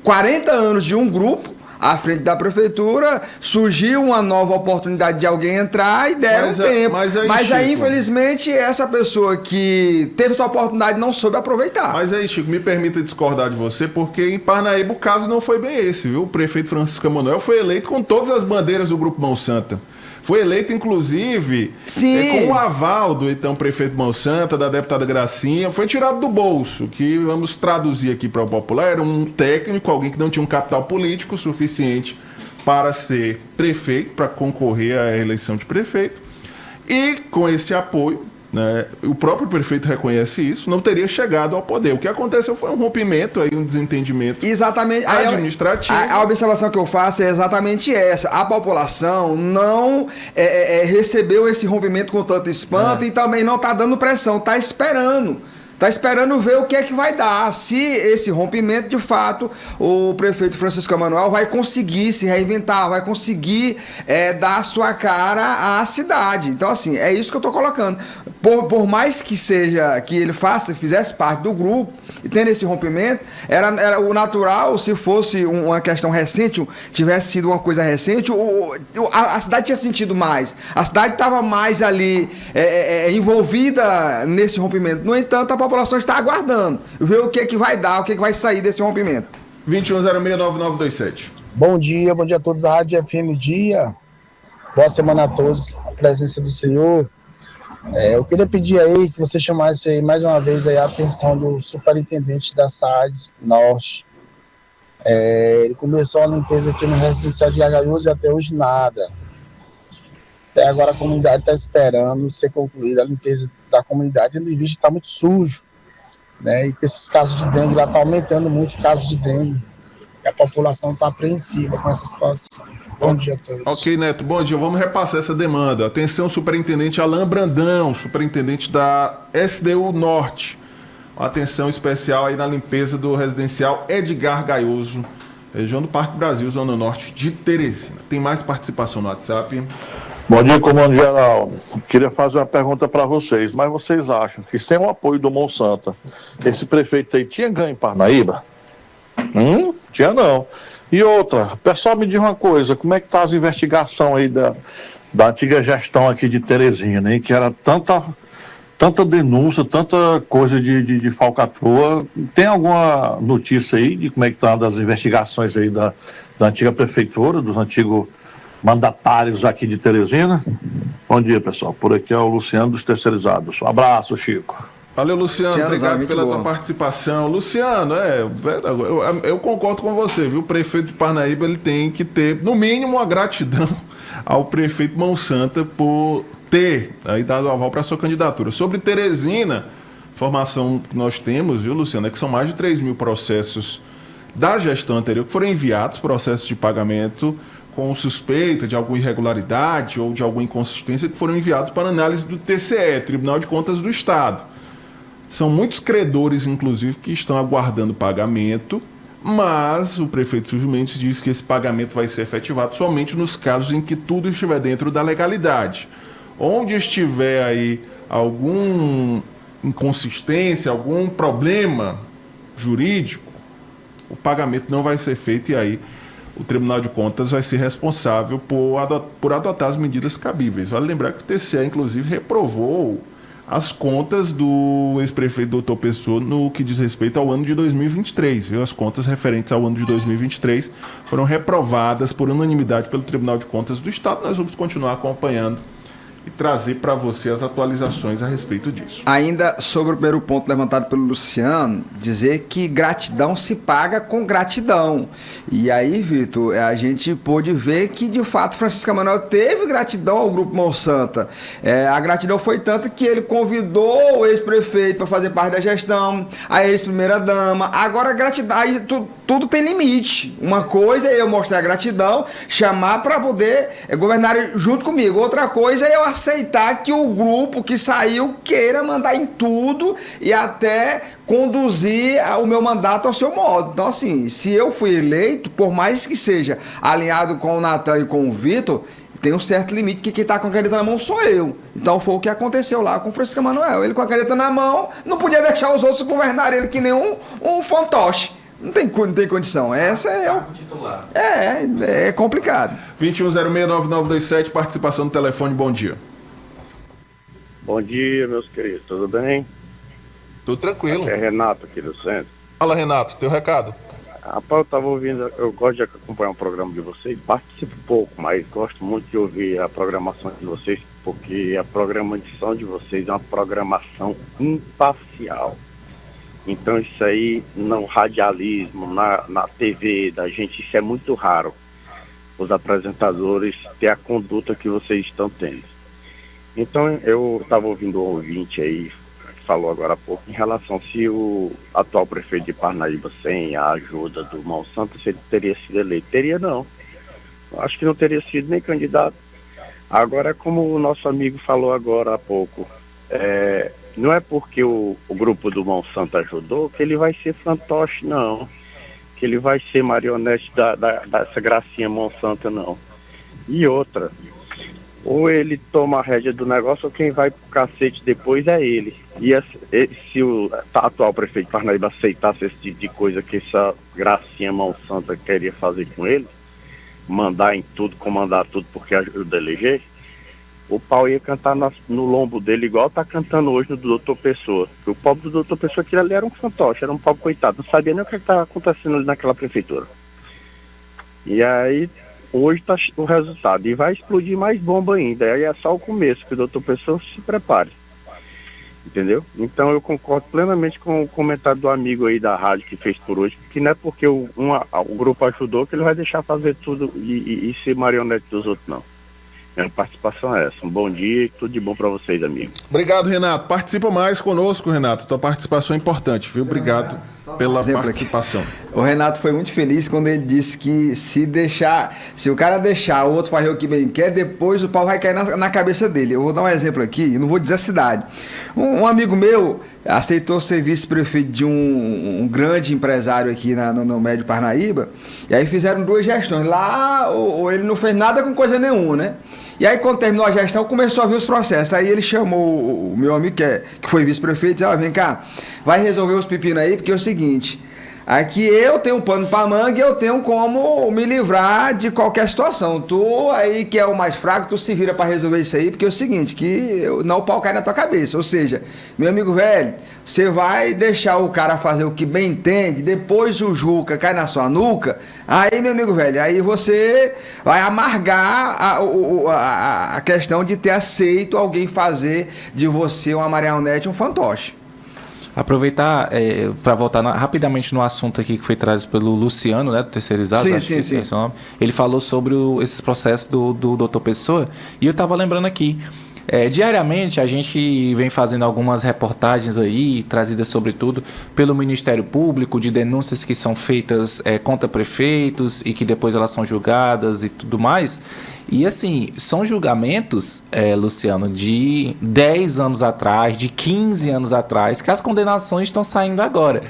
40 anos de um grupo à frente da prefeitura, surgiu uma nova oportunidade de alguém entrar e deram tempo. Mas aí, infelizmente, essa pessoa que teve essa oportunidade não soube aproveitar. Mas aí, Chico, me permita discordar de você, porque em Parnaíba o caso não foi bem esse, viu? O prefeito Francisco Emanuel foi eleito com todas as bandeiras do Grupo Monsanto. Foi eleito, inclusive, com o aval do então prefeito Monsanto, da deputada Gracinha. Foi tirado do bolso, que vamos traduzir aqui para o popular, era um técnico, alguém que não tinha um capital político suficiente para ser prefeito, para concorrer à eleição de prefeito. E com esse apoio, né, o próprio prefeito reconhece isso, não teria chegado ao poder. O que aconteceu foi um rompimento, aí, um desentendimento administrativo. A observação que eu faço é exatamente essa. A população não recebeu esse rompimento com tanto espanto e também não está dando pressão, está esperando. Está esperando ver o que é que vai dar. Se esse rompimento, de fato, o prefeito Francisco Emanuel vai conseguir se reinventar, vai conseguir dar a sua cara à cidade. Então, assim, é isso que eu estou colocando. Por mais que ele fizesse parte do grupo, e tendo esse rompimento, era o natural, se fosse uma questão recente, tivesse sido uma coisa recente, a cidade tinha sentido mais. A cidade estava mais ali envolvida nesse rompimento. No entanto, a população está aguardando ver o que é que vai dar, o que é que vai sair desse rompimento. 21069927. Bom dia a todos da Rádio FM Dia. Boa semana a todos, a presença do Senhor. Eu queria pedir aí que você chamasse aí mais uma vez aí a atenção do superintendente da SAD Norte. Ele começou a limpeza aqui no residencial de Gargalhoso e até hoje nada. Até agora a comunidade está esperando ser concluída a limpeza da comunidade. Ele visto está muito sujo, né? E com esses casos de dengue lá está aumentando muito casos de dengue. E a população está apreensiva com essa situação. Bom dia a todos. Ok, Neto, bom dia. Vamos repassar essa demanda. Atenção, superintendente Alain Brandão, superintendente da SDU Norte. Atenção especial aí na limpeza do residencial Edgar Gaioso, região do Parque Brasil, Zona Norte de Teresina. Tem mais participação no WhatsApp? Bom dia, comando geral. Queria fazer uma pergunta para vocês, mas vocês acham que sem o apoio do Monsanto, esse prefeito aí tinha ganho em Parnaíba? Tinha não. E outra, pessoal, me diz uma coisa, como é que tá as investigações aí da antiga gestão aqui de Teresina, hein? Que era tanta denúncia, tanta coisa de falcatrua. Tem alguma notícia aí de como é que tá das investigações aí da antiga prefeitura, dos antigos mandatários aqui de Teresina? Bom dia, pessoal. Por aqui é o Luciano dos Terceirizados. Um abraço, Chico. Valeu, Luciano, obrigado pela tua participação. Luciano, eu concordo com você, viu? O prefeito de Parnaíba, ele tem que ter, no mínimo, uma gratidão ao prefeito Monsanto por ter aí dado aval para a sua candidatura. Sobre Teresina, informação que nós temos, viu, Luciano, é que são mais de 3 mil processos da gestão anterior que foram enviados, processos de pagamento com suspeita de alguma irregularidade ou de alguma inconsistência, que foram enviados para análise do TCE, Tribunal de Contas do Estado. São muitos credores, inclusive, que estão aguardando pagamento, mas o prefeito Silvio Mendes diz que esse pagamento vai ser efetivado somente nos casos em que tudo estiver dentro da legalidade. Onde estiver aí alguma inconsistência, algum problema jurídico, o pagamento não vai ser feito e aí o Tribunal de Contas vai ser responsável por adotar as medidas cabíveis. Vale lembrar que o TCE, inclusive, reprovou as contas do ex-prefeito Doutor Pessoa no que diz respeito ao ano de 2023. Viu? As contas referentes ao ano de 2023 foram reprovadas por unanimidade pelo Tribunal de Contas do Estado. Nós vamos continuar acompanhando e trazer para você as atualizações a respeito disso. Ainda sobre o primeiro ponto levantado pelo Luciano, dizer que gratidão se paga com gratidão. E aí, Vitor, a gente pôde ver que, de fato, Francisco Emanuel teve gratidão ao Grupo Monsanto. A gratidão foi tanta que ele convidou o ex-prefeito para fazer parte da gestão, a ex-primeira-dama. Agora, gratidão, aí tudo tem limite. Uma coisa é eu mostrar gratidão, chamar para poder governar junto comigo. Outra coisa é eu aceitar que o grupo que saiu queira mandar em tudo e até conduzir o meu mandato ao seu modo. Então, assim, se eu fui eleito, por mais que seja alinhado com o Natan e com o Vitor, tem um certo limite que quem está com a caneta na mão sou eu. Então foi o que aconteceu lá com o Francisco Emanuel. Ele com a caneta na mão não podia deixar os outros governarem ele que nem um fantoche. Não tem condição. Essa é complicado. 21069927, participação no telefone, bom dia. Bom dia, meus queridos, tudo bem? Tudo tranquilo. É Renato aqui do centro. Fala, Renato, teu recado. Rapaz, eu tava ouvindo, eu gosto de acompanhar o programa de vocês, participo pouco, mas gosto muito de ouvir a programação de vocês, porque a programação de vocês é uma programação imparcial. Então isso aí, no radialismo, na TV da gente, isso é muito raro. Os apresentadores ter a conduta que vocês estão tendo. Então eu estava ouvindo um ouvinte aí, que falou agora há pouco, em relação se o atual prefeito de Parnaíba, sem a ajuda do Monsanto, se ele teria sido eleito. Teria não. Eu acho que não teria sido nem candidato. Agora, como o nosso amigo falou agora há pouco, não é porque o grupo do Monsanto ajudou que ele vai ser fantoche, não. Que ele vai ser marionete dessa gracinha Monsanto, não. E outra, ou ele toma a rédea do negócio ou quem vai pro cacete depois é ele. E se o atual prefeito de Parnaíba aceitasse esse tipo de coisa que essa gracinha Monsanto queria fazer com ele, mandar em tudo, comandar tudo porque ajuda a eleger, o pau ia cantar no lombo dele igual tá cantando hoje no Doutor Pessoa. O pobre do Doutor Pessoa, aquilo ali era um fantoche, era um pobre coitado, não sabia nem o que estava acontecendo ali naquela prefeitura. E aí, hoje tá o resultado, e vai explodir mais bomba ainda, aí é só o começo, que o Doutor Pessoa se prepare. Entendeu? Então eu concordo plenamente com o comentário do amigo aí da rádio que fez por hoje, que não é porque o grupo ajudou que ele vai deixar fazer tudo e ser marionete dos outros, não. Minha participação é essa. Um bom dia e tudo de bom para vocês, amigos. Obrigado, Renato. Participa mais conosco, Renato. Tua participação é importante, viu? Obrigado pela participação. O Renato foi muito feliz quando ele disse que se o cara deixar o outro fazer o que bem quer, depois o pau vai cair na cabeça dele. Eu vou dar um exemplo aqui, não vou dizer a cidade. Um amigo meu aceitou ser vice-prefeito de um grande empresário aqui no Médio Parnaíba, e aí fizeram 2 gestões. Lá, ele não fez nada com coisa nenhuma, né? E aí, quando terminou a gestão, começou a ver os processos. Aí ele chamou o meu amigo, que foi vice-prefeito, e disse, vem cá, vai resolver os pepinos aí, porque é o seguinte, aqui eu tenho um pano para manga e eu tenho como me livrar de qualquer situação. Tu aí que é o mais fraco, tu se vira para resolver isso aí, porque é o seguinte, que não o pau cai na tua cabeça. Ou seja, meu amigo velho, você vai deixar o cara fazer o que bem entende, depois o Juca cai na sua nuca, aí, meu amigo velho, aí você vai amargar a questão de ter aceito alguém fazer de você uma marionete, um fantoche. Aproveitar para voltar rapidamente no assunto aqui que foi trazido pelo Luciano, né, do Terceirizado. Sim. Ele falou sobre esses processos do Doutor Pessoa, e eu estava lembrando aqui, diariamente a gente vem fazendo algumas reportagens aí, trazidas sobretudo pelo Ministério Público, de denúncias que são feitas contra prefeitos e que depois elas são julgadas e tudo mais. E assim, são julgamentos, Luciano, de 10 anos atrás, de 15 anos atrás, que as condenações estão saindo agora.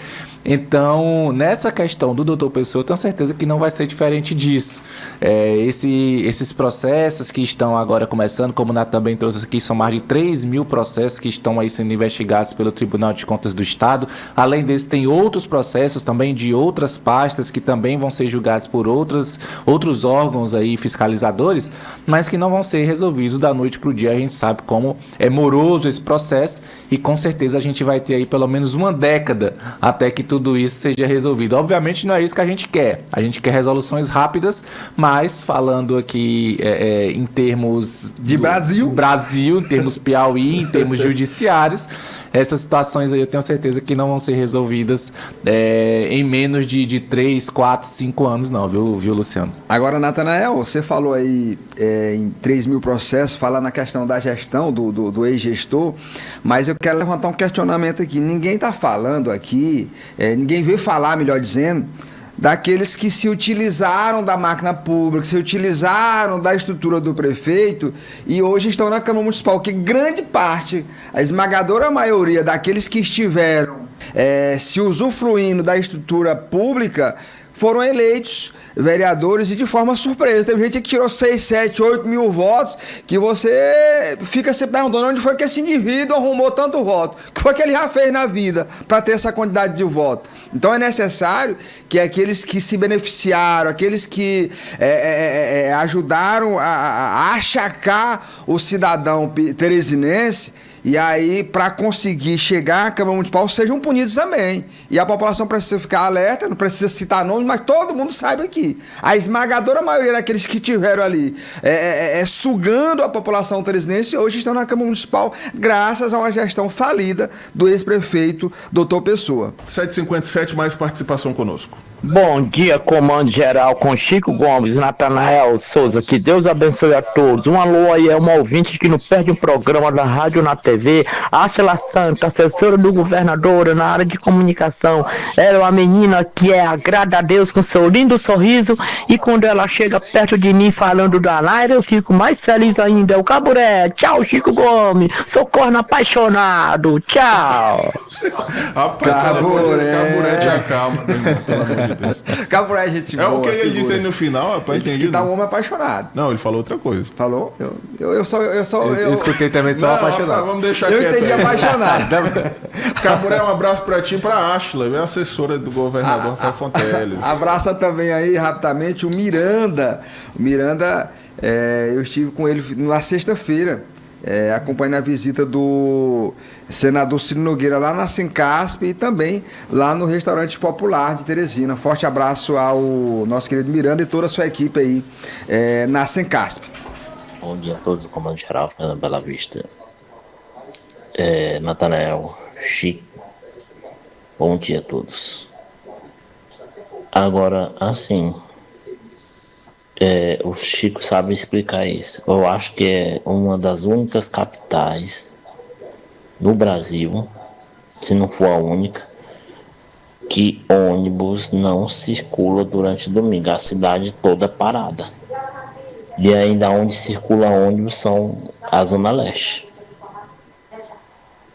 Então, nessa questão do doutor Pessoa, eu tenho certeza que não vai ser diferente disso. Esses processos que estão agora começando, como o Nath também trouxe aqui, são mais de 3 mil processos que estão aí sendo investigados pelo Tribunal de Contas do Estado. Além desse, tem outros processos também de outras pastas que também vão ser julgados por outros órgãos aí fiscalizadores, mas que não vão ser resolvidos da noite para o dia. A gente sabe como é moroso esse processo e com certeza a gente vai ter aí pelo menos uma década até que tudo isso seja resolvido. Obviamente não é isso que a gente quer. A gente quer resoluções rápidas, mas falando aqui em termos de Brasil, em termos Piauí, em termos judiciários, essas situações aí eu tenho certeza que não vão ser resolvidas em menos de 3, 4, 5 anos não, viu, Luciano? Agora, Natanael, você falou aí em 3 mil processos, falando na questão da gestão do ex-gestor, mas eu quero levantar um questionamento aqui. Ninguém está falando aqui, ninguém veio falar, melhor dizendo, daqueles que se utilizaram da máquina pública, se utilizaram da estrutura do prefeito e hoje estão na Câmara Municipal, que grande parte, a esmagadora maioria daqueles que estiveram se usufruindo da estrutura pública foram eleitos vereadores e de forma surpresa. Teve gente que tirou 6, 7, 8 mil votos, que você fica se perguntando onde foi que esse indivíduo arrumou tanto voto, o que foi que ele já fez na vida para ter essa quantidade de voto. Então é necessário que aqueles que se beneficiaram, aqueles que ajudaram a achacar o cidadão teresinense, e aí, para conseguir chegar à Câmara Municipal, sejam punidos também. E a população precisa ficar alerta, não precisa citar nomes, mas todo mundo sabe aqui. A esmagadora maioria daqueles que estiveram ali sugando a população teresinense, hoje estão na Câmara Municipal, graças a uma gestão falida do ex-prefeito Dr. Pessoa. 7h57, mais participação conosco. Bom dia, Comando Geral, com Chico Gomes, Natanael Souza, que Deus abençoe a todos. Um alô aí, uma ouvinte que não perde um programa da rádio na TV, Áshela Santa, assessora do governador na área de comunicação. Ela é uma menina que agrada a Deus com seu lindo sorriso, e quando ela chega perto de mim falando da Naira, eu fico mais feliz ainda. É o Caburé. Tchau, Chico Gomes, sou corno apaixonado, tchau. Rapaz, Caburé te acalma, pelo amor de Deus. Caburé, gente boa. É o que ele disse aí no final, rapaz. Ele disse que tá um homem apaixonado. Não, ele falou outra coisa. Falou? Eu escutei também, só apaixonado. Rapaz, vamos deixar eu quieto entendi aí. apaixonado. Caburé, um abraço pra ti e pra Ashla, assessora do governador Rafael Fonteles. Abraça também aí, rapidamente, o Miranda. O Miranda, eu estive com ele na sexta-feira, acompanhando a visita do senador Ciro Nogueira lá na Sencasp e também lá no Restaurante Popular de Teresina. Forte abraço ao nosso querido Miranda e toda a sua equipe aí na Sencasp. Bom dia a todos do Comando Geral, Fernando Bela Vista. Natanael, Chico, bom dia a todos. Agora, assim, o Chico sabe explicar isso. Eu acho que é uma das únicas capitais do Brasil, se não for a única, que ônibus não circula durante o domingo. A cidade toda parada. E ainda onde circula ônibus são a Zona Leste.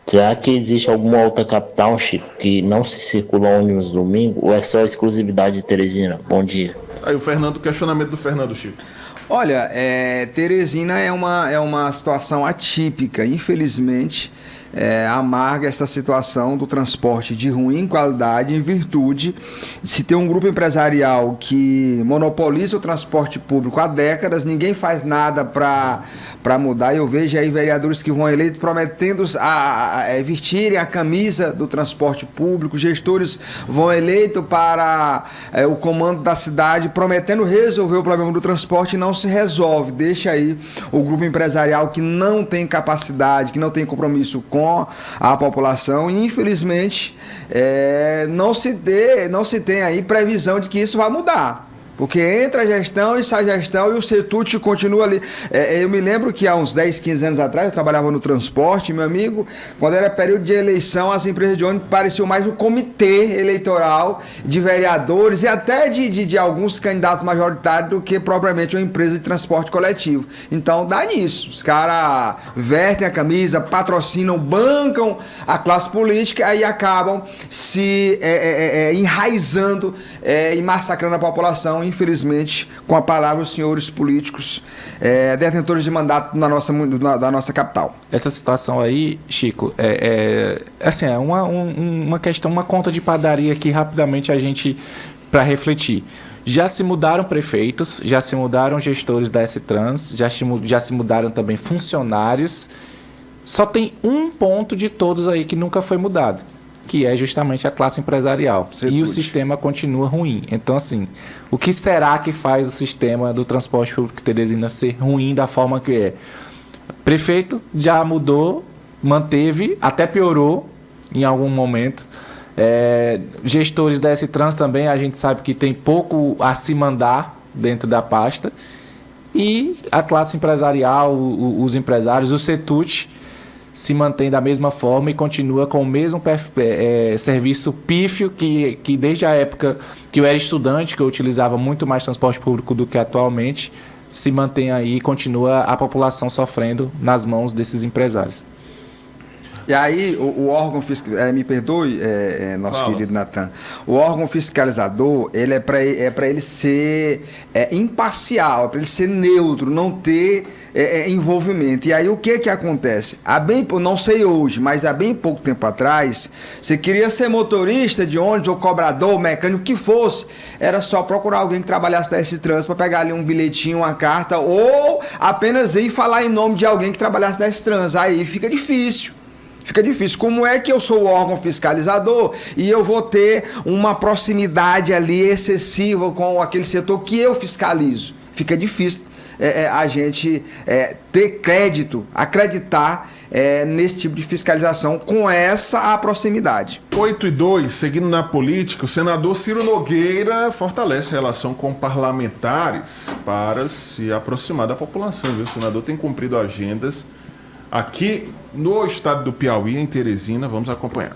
Será que existe alguma outra capital, Chico, que não se circula ônibus domingo, ou é só exclusividade de Teresina? Bom dia. Aí o questionamento do Fernando, Chico. Olha, Teresina é uma situação atípica, infelizmente. Amarga essa situação do transporte de ruim qualidade em virtude de se ter um grupo empresarial que monopoliza o transporte público há décadas, ninguém faz nada para mudar. Eu vejo aí vereadores que vão eleitos prometendo vestirem a camisa do transporte público, gestores vão eleitos para o comando da cidade prometendo resolver o problema do transporte e não se resolve. Deixa aí o grupo empresarial que não tem capacidade, que não tem compromisso com a população, e infelizmente não se tem aí previsão de que isso vai mudar, Porque entra a gestão e sai a gestão e o CETUT continua ali. Eu me lembro que há uns 10, 15 anos atrás eu trabalhava no transporte, meu amigo, quando era período de eleição, as empresas de ônibus pareciam mais um comitê eleitoral de vereadores e até de alguns candidatos majoritários do que propriamente uma empresa de transporte coletivo. Então dá nisso. Os caras vertem a camisa, patrocinam, bancam a classe política e acabam se enraizando e massacrando a população, infelizmente, com a palavra os senhores políticos detentores de mandato da nossa capital. Essa situação aí, Chico, é uma questão, uma conta de padaria aqui rapidamente a gente, para refletir. Já se mudaram prefeitos, já se mudaram gestores da S-Trans, já se mudaram também funcionários. Só tem um ponto de todos aí que nunca foi mudado, que é justamente a classe empresarial. E o sistema continua ruim. Então, assim, o que será que faz o sistema do transporte público de Teresina ser ruim da forma que é? Prefeito já mudou, manteve, até piorou em algum momento. Gestores da S-Trans também, a gente sabe que tem pouco a se mandar dentro da pasta. E a classe empresarial, os empresários, o CETUT, se mantém da mesma forma e continua com o mesmo serviço pífio que desde a época que eu era estudante, que eu utilizava muito mais transporte público do que atualmente, se mantém aí e continua a população sofrendo nas mãos desses empresários. E aí, o órgão fiscalizador, me perdoe, nosso querido Natan, o órgão fiscalizador, ele é para ele ser imparcial, é para ele ser neutro, não ter envolvimento. E aí, o que acontece? Não sei hoje, mas há bem pouco tempo atrás, você queria ser motorista de ônibus, ou cobrador, mecânico, o que fosse, era só procurar alguém que trabalhasse da S-Trans para pegar ali um bilhetinho, uma carta, ou apenas ir falar em nome de alguém que trabalhasse da S-Trans. Aí fica difícil. Fica difícil. Como é que eu sou o órgão fiscalizador e eu vou ter uma proximidade ali excessiva com aquele setor que eu fiscalizo? Fica difícil a gente ter crédito, acreditar nesse tipo de fiscalização com essa proximidade. 8:02, seguindo na política, o senador Ciro Nogueira fortalece a relação com parlamentares para se aproximar da população. Viu? O senador tem cumprido agendas aqui no estado do Piauí, em Teresina. Vamos acompanhar.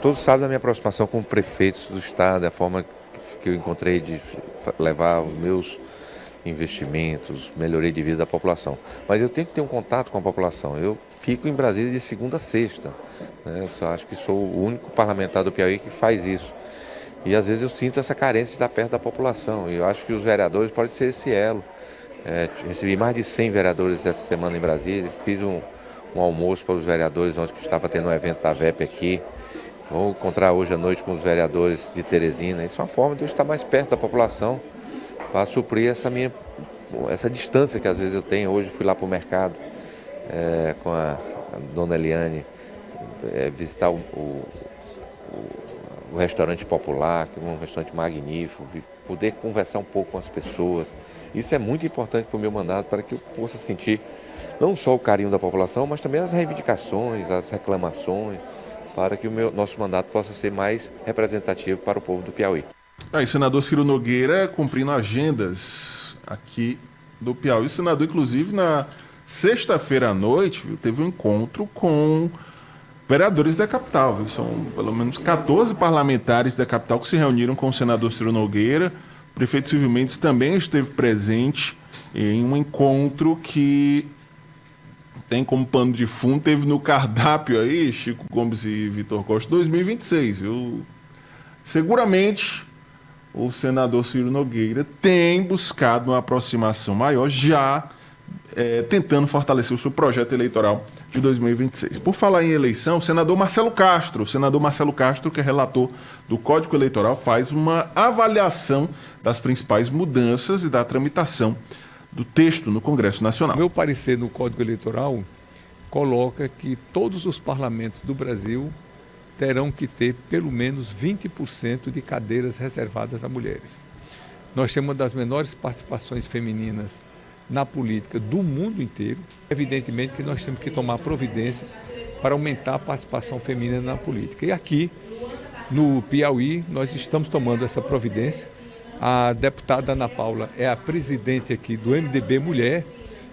Todos sabem da minha aproximação com prefeitos do estado, da forma que eu encontrei de levar os meus investimentos, melhoria de vida da população. Mas eu tenho que ter um contato com a população. Eu fico em Brasília de segunda a sexta, né? Eu só acho que sou o único parlamentar do Piauí que faz isso. E às vezes eu sinto essa carência de estar perto da população. E eu acho que os vereadores podem ser esse elo. Recebi mais de 100 vereadores essa semana em Brasília, fiz um almoço para os vereadores, onde estava tendo um evento da VEP aqui. Vou encontrar hoje à noite com os vereadores de Teresina. Isso é uma forma de eu estar mais perto da população, para suprir essa distância que às vezes eu tenho. Hoje fui lá para o mercado com a dona Eliane, visitar o restaurante popular, que é um restaurante magnífico, poder conversar um pouco com as pessoas. Isso é muito importante para o meu mandato, para que eu possa sentir não só o carinho da população, mas também as reivindicações, as reclamações, para que o nosso mandato possa ser mais representativo para o povo do Piauí. Aí, senador Ciro Nogueira cumprindo agendas aqui do Piauí. O senador, inclusive, na sexta-feira à noite, teve um encontro com vereadores da capital. São pelo menos 14 parlamentares da capital que se reuniram com o senador Ciro Nogueira. O prefeito Silvio Mendes também esteve presente em um encontro que tem como pano de fundo, teve no cardápio aí, Chico Gomes e Vitor Costa, 2026, viu? Seguramente o senador Ciro Nogueira tem buscado uma aproximação maior, já tentando fortalecer o seu projeto eleitoral de 2026. Por falar em eleição, o senador Marcelo Castro, que é relator do Código Eleitoral, faz uma avaliação das principais mudanças e da tramitação do texto no Congresso Nacional. Meu parecer no Código Eleitoral coloca que todos os parlamentos do Brasil terão que ter pelo menos 20% de cadeiras reservadas a mulheres. Nós temos uma das menores participações femininas na política do mundo inteiro. Evidentemente que nós temos que tomar providências para aumentar a participação feminina na política. E aqui, no Piauí, nós estamos tomando essa providência A deputada Ana Paula é a presidente aqui do MDB Mulher,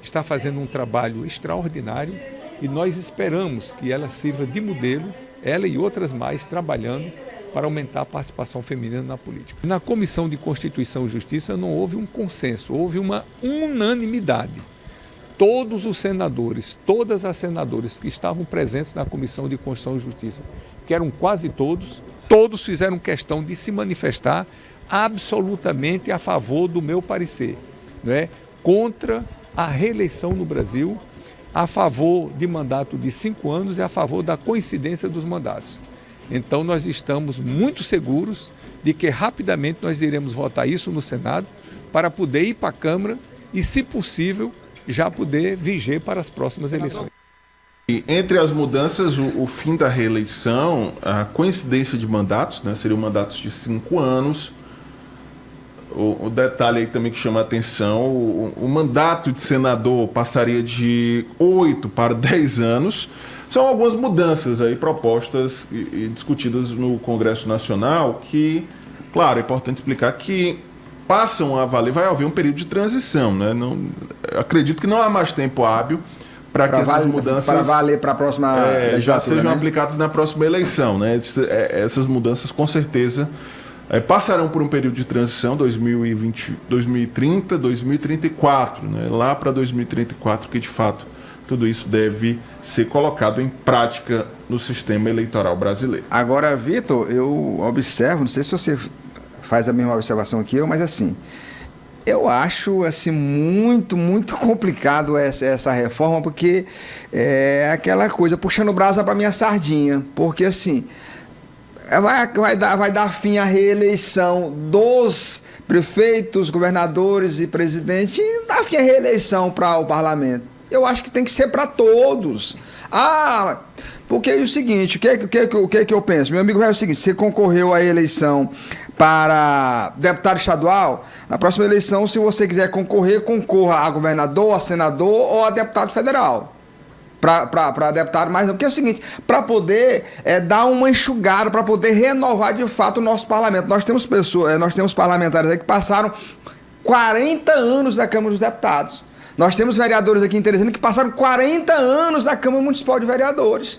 está fazendo um trabalho extraordinário e nós esperamos que ela sirva de modelo, ela e outras mais, trabalhando para aumentar a participação feminina na política. Na Comissão de Constituição e Justiça não houve um consenso, houve uma unanimidade. Todos os senadores, todas as senadoras que estavam presentes na Comissão de Constituição e Justiça, que eram quase todos fizeram questão de se manifestar absolutamente a favor do meu parecer, né? Contra a reeleição no Brasil, a favor de mandato de 5 anos e a favor da coincidência dos mandatos. Então nós estamos muito seguros de que rapidamente nós iremos votar isso no Senado para poder ir para a Câmara e, se possível, já poder viger para as próximas eleições. E entre as mudanças, o fim da reeleição, a coincidência de mandatos, né, seriam mandatos de 5 anos. O detalhe aí também que chama a atenção, o mandato de senador passaria de 8 para 10 anos. São algumas mudanças aí propostas e discutidas no Congresso Nacional que, claro, é importante explicar que passam a valer, vai haver um período de transição, né? Não, acredito que não há mais tempo hábil para que essas mudanças para valer para a próxima já sejam, né, aplicadas na próxima eleição, né? Essas mudanças com certeza passarão por um período de transição 2020, 2030, 2034, né? Lá para 2034 que de fato tudo isso deve ser colocado em prática no sistema eleitoral brasileiro. Agora, Vitor, eu observo, não sei se você faz a mesma observação que eu, mas assim, eu acho assim, muito complicado essa reforma, porque é aquela coisa, puxando brasa para minha sardinha, porque assim, vai dar fim à reeleição dos prefeitos, governadores e presidentes, e dá fim à reeleição para o parlamento. Eu acho que tem que ser para todos. Porque é o seguinte, o que eu penso? Meu amigo é o seguinte, você concorreu à eleição para deputado estadual, na próxima eleição, se você quiser concorrer, concorra a governador, a senador ou a deputado federal. Para deputado, mas não, porque é o seguinte, para poder dar uma enxugada, para poder renovar de fato o nosso parlamento. Nós temos parlamentares aí que passaram 40 anos na Câmara dos Deputados. Nós temos vereadores aqui em Teresina que passaram 40 anos na Câmara Municipal de Vereadores.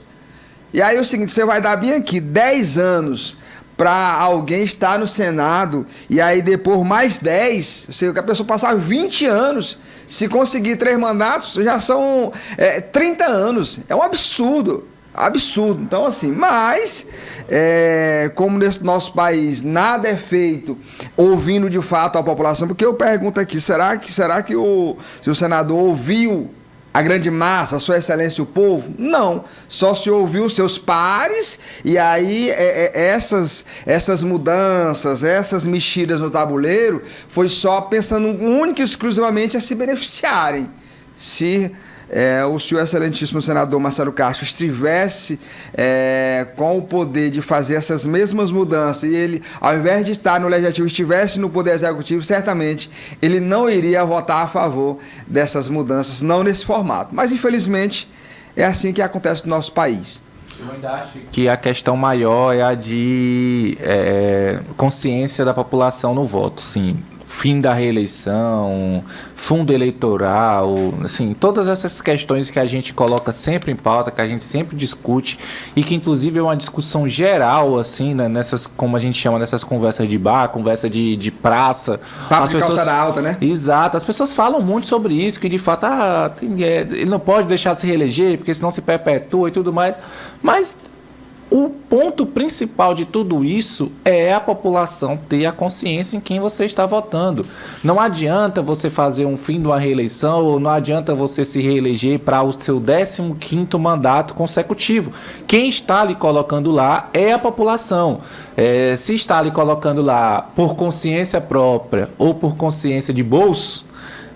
E aí é o seguinte, você vai dar bem aqui 10 anos para alguém estar no Senado, e aí depois mais 10, ou seja, que a pessoa passar 20 anos, se conseguir 3 mandatos, já são 30 anos. É um absurdo. Absurdo. Então, assim, mas, como nesse nosso país nada é feito ouvindo de fato a população, porque eu pergunto aqui, será que se o senador ouviu a grande massa, a sua excelência, o povo? Não, só se ouviu os seus pares, e aí essas mudanças, essas mexidas no tabuleiro, foi só pensando única e exclusivamente a se beneficiarem. Se o senhor excelentíssimo senador Marcelo Castro estivesse com o poder de fazer essas mesmas mudanças, e ele, ao invés de estar no legislativo, estivesse no poder executivo, certamente ele não iria votar a favor dessas mudanças, não nesse formato. Mas, infelizmente, é assim que acontece no nosso país. Eu ainda acho que a questão maior é a de consciência da população no voto, sim. Fim da reeleição, fundo eleitoral, assim, todas essas questões que a gente coloca sempre em pauta, que a gente sempre discute e que inclusive é uma discussão geral, assim, né, nessas, como a gente chama, nessas conversas de bar, conversa de praça. Papo de calçada alta, né? Exato, as pessoas falam muito sobre isso, que de fato ele não pode deixar se reeleger, porque senão se perpetua e tudo mais, mas o ponto principal de tudo isso é a população ter a consciência em quem você está votando. Não adianta você fazer um fim de uma reeleição, ou não adianta você se reeleger para o seu 15º mandato consecutivo. Quem está lhe colocando lá é a população. Se está lhe colocando lá por consciência própria ou por consciência de bolso,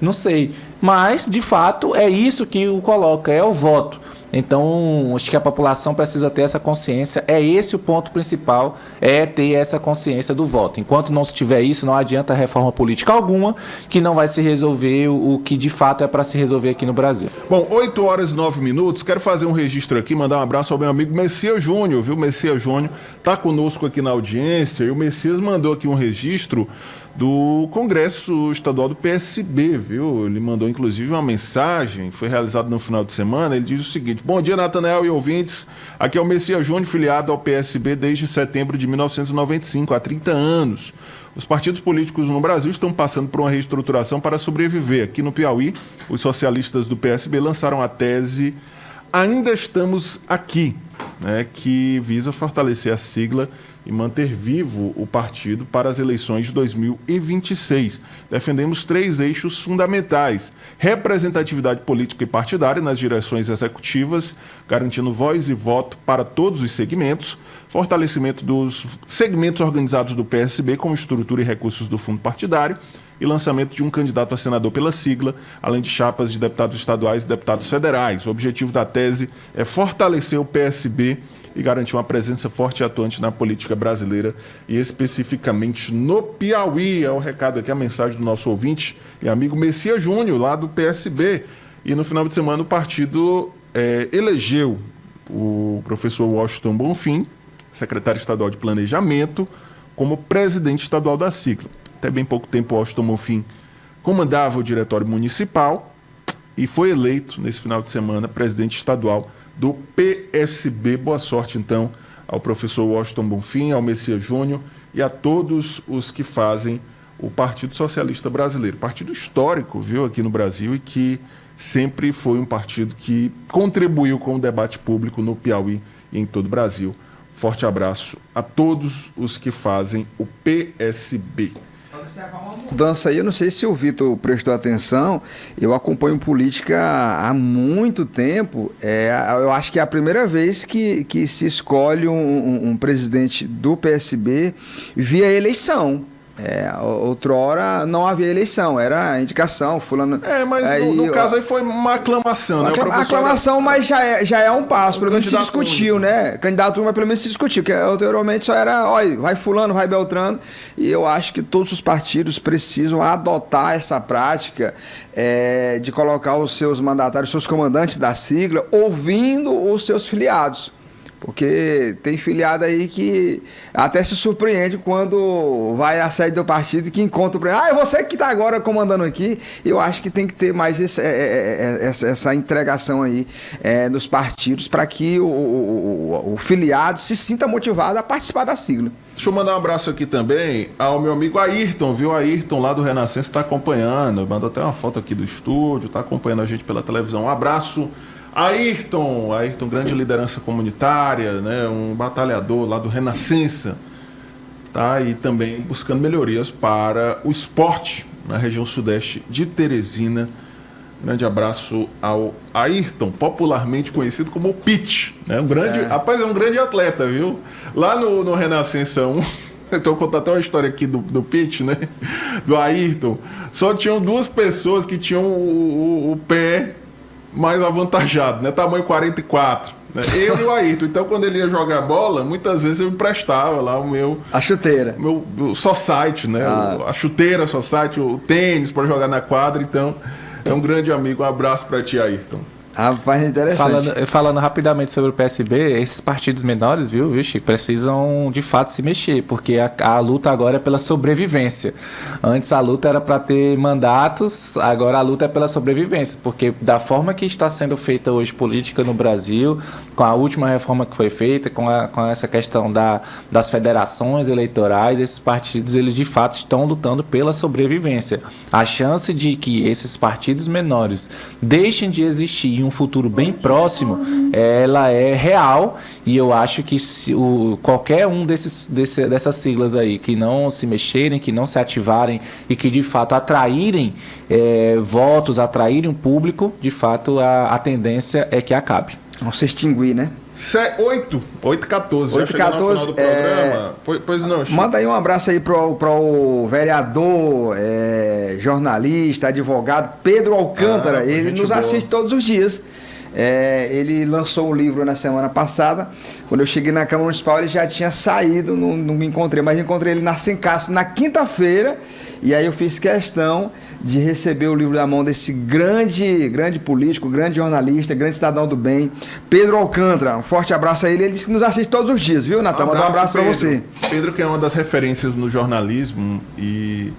não sei. Mas, de fato, é isso que o coloca, é o voto. Então, acho que a população precisa ter essa consciência, é esse o ponto principal, é ter essa consciência do voto. Enquanto não se tiver isso, não adianta reforma política alguma, que não vai se resolver o que de fato é para se resolver aqui no Brasil. Bom, 8h09, quero fazer um registro aqui, mandar um abraço ao meu amigo Messias Júnior, viu? Messias Júnior está conosco aqui na audiência, e o Messias mandou aqui um registro do Congresso Estadual do PSB, viu? Ele mandou, inclusive, uma mensagem, foi realizado no final de semana. Ele diz o seguinte: bom dia, Natanael e ouvintes. Aqui é o Messias Júnior, filiado ao PSB desde setembro de 1995, há 30 anos. Os partidos políticos no Brasil estão passando por uma reestruturação para sobreviver. Aqui no Piauí, os socialistas do PSB lançaram a tese Ainda Estamos Aqui, né, que visa fortalecer a sigla e manter vivo o partido para as eleições de 2026. Defendemos 3 eixos fundamentais: representatividade política e partidária nas direções executivas, garantindo voz e voto para todos os segmentos, fortalecimento dos segmentos organizados do PSB com estrutura e recursos do fundo partidário e lançamento de um candidato a senador pela sigla, além de chapas de deputados estaduais e deputados federais. O objetivo da tese é fortalecer o PSB e garantir uma presença forte e atuante na política brasileira e especificamente no Piauí. É o recado aqui, a mensagem do nosso ouvinte e amigo Messias Júnior, lá do PSB. E no final de semana o partido elegeu o professor Washington Bonfim, secretário estadual de Planejamento, como presidente estadual da sigla. Até bem pouco tempo, Washington Bonfim comandava o diretório municipal e foi eleito, nesse final de semana, presidente estadual do PSB. Boa sorte, então, ao professor Washington Bonfim, ao Messias Júnior e a todos os que fazem o Partido Socialista Brasileiro. Partido histórico, viu, aqui no Brasil, e que sempre foi um partido que contribuiu com o debate público no Piauí e em todo o Brasil. Forte abraço a todos os que fazem o PSB. Mudança aí, eu não sei se o Vitor prestou atenção, eu acompanho política há muito tempo, eu acho que é a primeira vez que se escolhe um presidente do PSB via eleição. Outrora não havia eleição, era indicação, fulano. Mas no caso aí foi uma aclamação, né? Aclamação, mas já é um passo, pelo menos se discutiu, né? Candidato, mas pelo menos se discutiu, que anteriormente só era, olha, vai fulano, vai Beltrano, e eu acho que todos os partidos precisam adotar essa prática de colocar os seus mandatários, os seus comandantes da sigla, ouvindo os seus filiados. Porque tem filiado aí que até se surpreende quando vai à sede do partido e que encontra o é você que está agora comandando aqui. Eu acho que tem que ter mais essa entregação aí nos partidos para que o filiado se sinta motivado a participar da sigla. Deixa eu mandar um abraço aqui também ao meu amigo Ayrton, viu? Ayrton lá do Renascença está acompanhando, mandou até uma foto aqui do estúdio, está acompanhando a gente pela televisão. Um abraço. Ayrton, grande liderança comunitária, né, um batalhador lá do Renascença, tá? E também buscando melhorias para o esporte na região sudeste de Teresina. Grande abraço ao Ayrton, popularmente conhecido como o Pete, né? Rapaz, é um grande atleta, viu? Lá no Renascença 1, estou contando até uma história aqui do Pete, né? Do Ayrton, só tinham 2 pessoas que tinham o pé mais avantajado, né? Tamanho 44, né? Eu e o Ayrton. Então, quando ele ia jogar bola, muitas vezes eu emprestava lá a chuteira, o society, né? A chuteira society, o tênis para jogar na quadra. Então, é um grande amigo. Um abraço para ti, Ayrton. Rapaz, interessante. Falando rapidamente sobre o PSB, esses partidos menores, viu, Chico, precisam de fato se mexer, porque a luta agora é pela sobrevivência. Antes a luta era para ter mandatos, agora a luta é pela sobrevivência, porque da forma que está sendo feita hoje política no Brasil, com a última reforma que foi feita, com essa questão das federações eleitorais, esses partidos, eles de fato estão lutando pela sobrevivência. A chance de que esses partidos menores deixem de existir um futuro bem próximo, ela é real, e eu acho que qualquer um dessas siglas aí que não se mexerem, que não se ativarem e que de fato atraírem votos, atraírem um público, de fato a tendência é que acabe. Vamos se extinguir, né? 8h14, já chegou no final do programa. Pois não, Chico. Manda aí um abraço aí pro vereador, jornalista, advogado Pedro Alcântara. Ele nos assiste todos os dias. Ele lançou um livro na semana passada. Quando eu cheguei na Câmara Municipal, ele já tinha saído, não me encontrei, mas encontrei ele na Sencasp na quinta-feira. E aí eu fiz questão de receber o livro da mão desse grande político, grande jornalista, grande cidadão do bem, Pedro Alcântara. Um forte abraço a ele. Ele disse que nos assiste todos os dias, viu, Natan? Manda um abraço para você. Pedro, que é uma das referências no jornalismo, e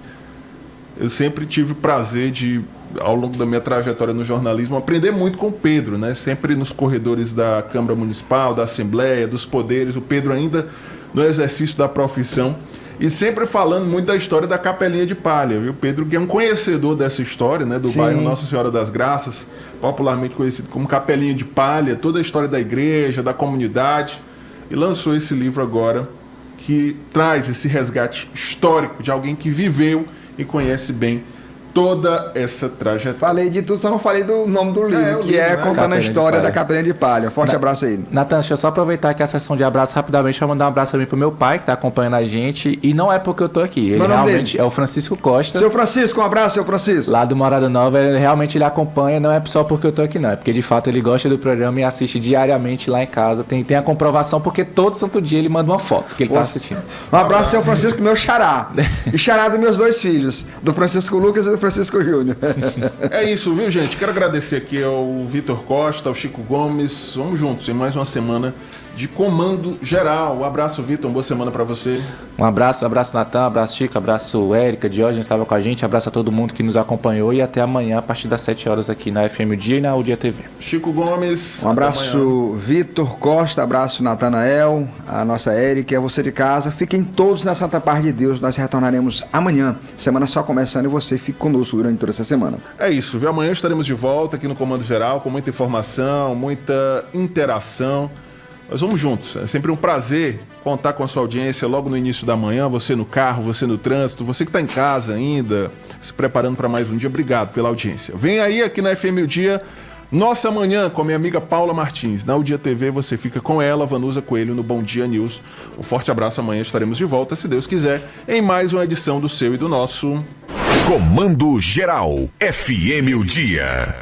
eu sempre tive o prazer de, ao longo da minha trajetória no jornalismo, aprender muito com o Pedro, né? Sempre nos corredores da Câmara Municipal, da Assembleia, dos poderes, o Pedro ainda no exercício da profissão. E sempre falando muito da história da Capelinha de Palha, viu? Pedro, que é um conhecedor dessa história, né? Do bairro Nossa Senhora das Graças, popularmente conhecido como Capelinha de Palha, toda a história da igreja, da comunidade. E lançou esse livro agora, que traz esse resgate histórico de alguém que viveu e conhece bem toda essa trajetória. Falei de tudo, só não falei do nome do livro, que é Contando a História da Capelinha de Palha. Forte abraço aí. Natan, deixa eu só aproveitar aqui a sessão de abraço rapidamente para mandar um abraço também pro meu pai, que está acompanhando a gente. E não é porque eu tô aqui, ele realmente é o Francisco Costa. Seu Francisco, um abraço, seu Francisco. Lá do Morada Nova, ele acompanha, não é só porque eu tô aqui não, é porque de fato ele gosta do programa e assiste diariamente lá em casa. Tem a comprovação, porque todo santo dia ele manda uma foto que ele tá assistindo. Um abraço, seu Francisco, meu xará. E xará dos meus dois filhos, do Francisco Lucas e do Francisco Júnior. É isso, viu, gente? Quero agradecer aqui ao Vitor Costa, ao Chico Gomes. Vamos juntos em mais uma semana de Comando Geral. Um abraço, Vitor. Uma boa semana para você. Um abraço, Natan, abraço, Chico, abraço, Érica, Diógenes estava com a gente, abraço a todo mundo que nos acompanhou e até amanhã a partir das 7 horas aqui na FM O Dia e na O Dia TV. Chico Gomes. Um abraço, Vitor Costa, abraço, Natanael, a nossa Érica, a você de casa. Fiquem todos na Santa Paz de Deus, nós retornaremos amanhã. Semana só começando e você fique conosco durante toda essa semana. É isso, viu? Amanhã estaremos de volta aqui no Comando Geral com muita informação, muita interação. Nós vamos juntos, é sempre um prazer contar com a sua audiência logo no início da manhã, você no carro, você no trânsito, você que está em casa ainda, se preparando para mais um dia, obrigado pela audiência. Vem aí aqui na FM O Dia, Nossa Manhã, com a minha amiga Paula Martins. Na O Dia TV você fica com ela, Vanusa Coelho, no Bom Dia News. Um forte abraço, amanhã estaremos de volta, se Deus quiser, em mais uma edição do seu e do nosso... Comando Geral, FM O Dia.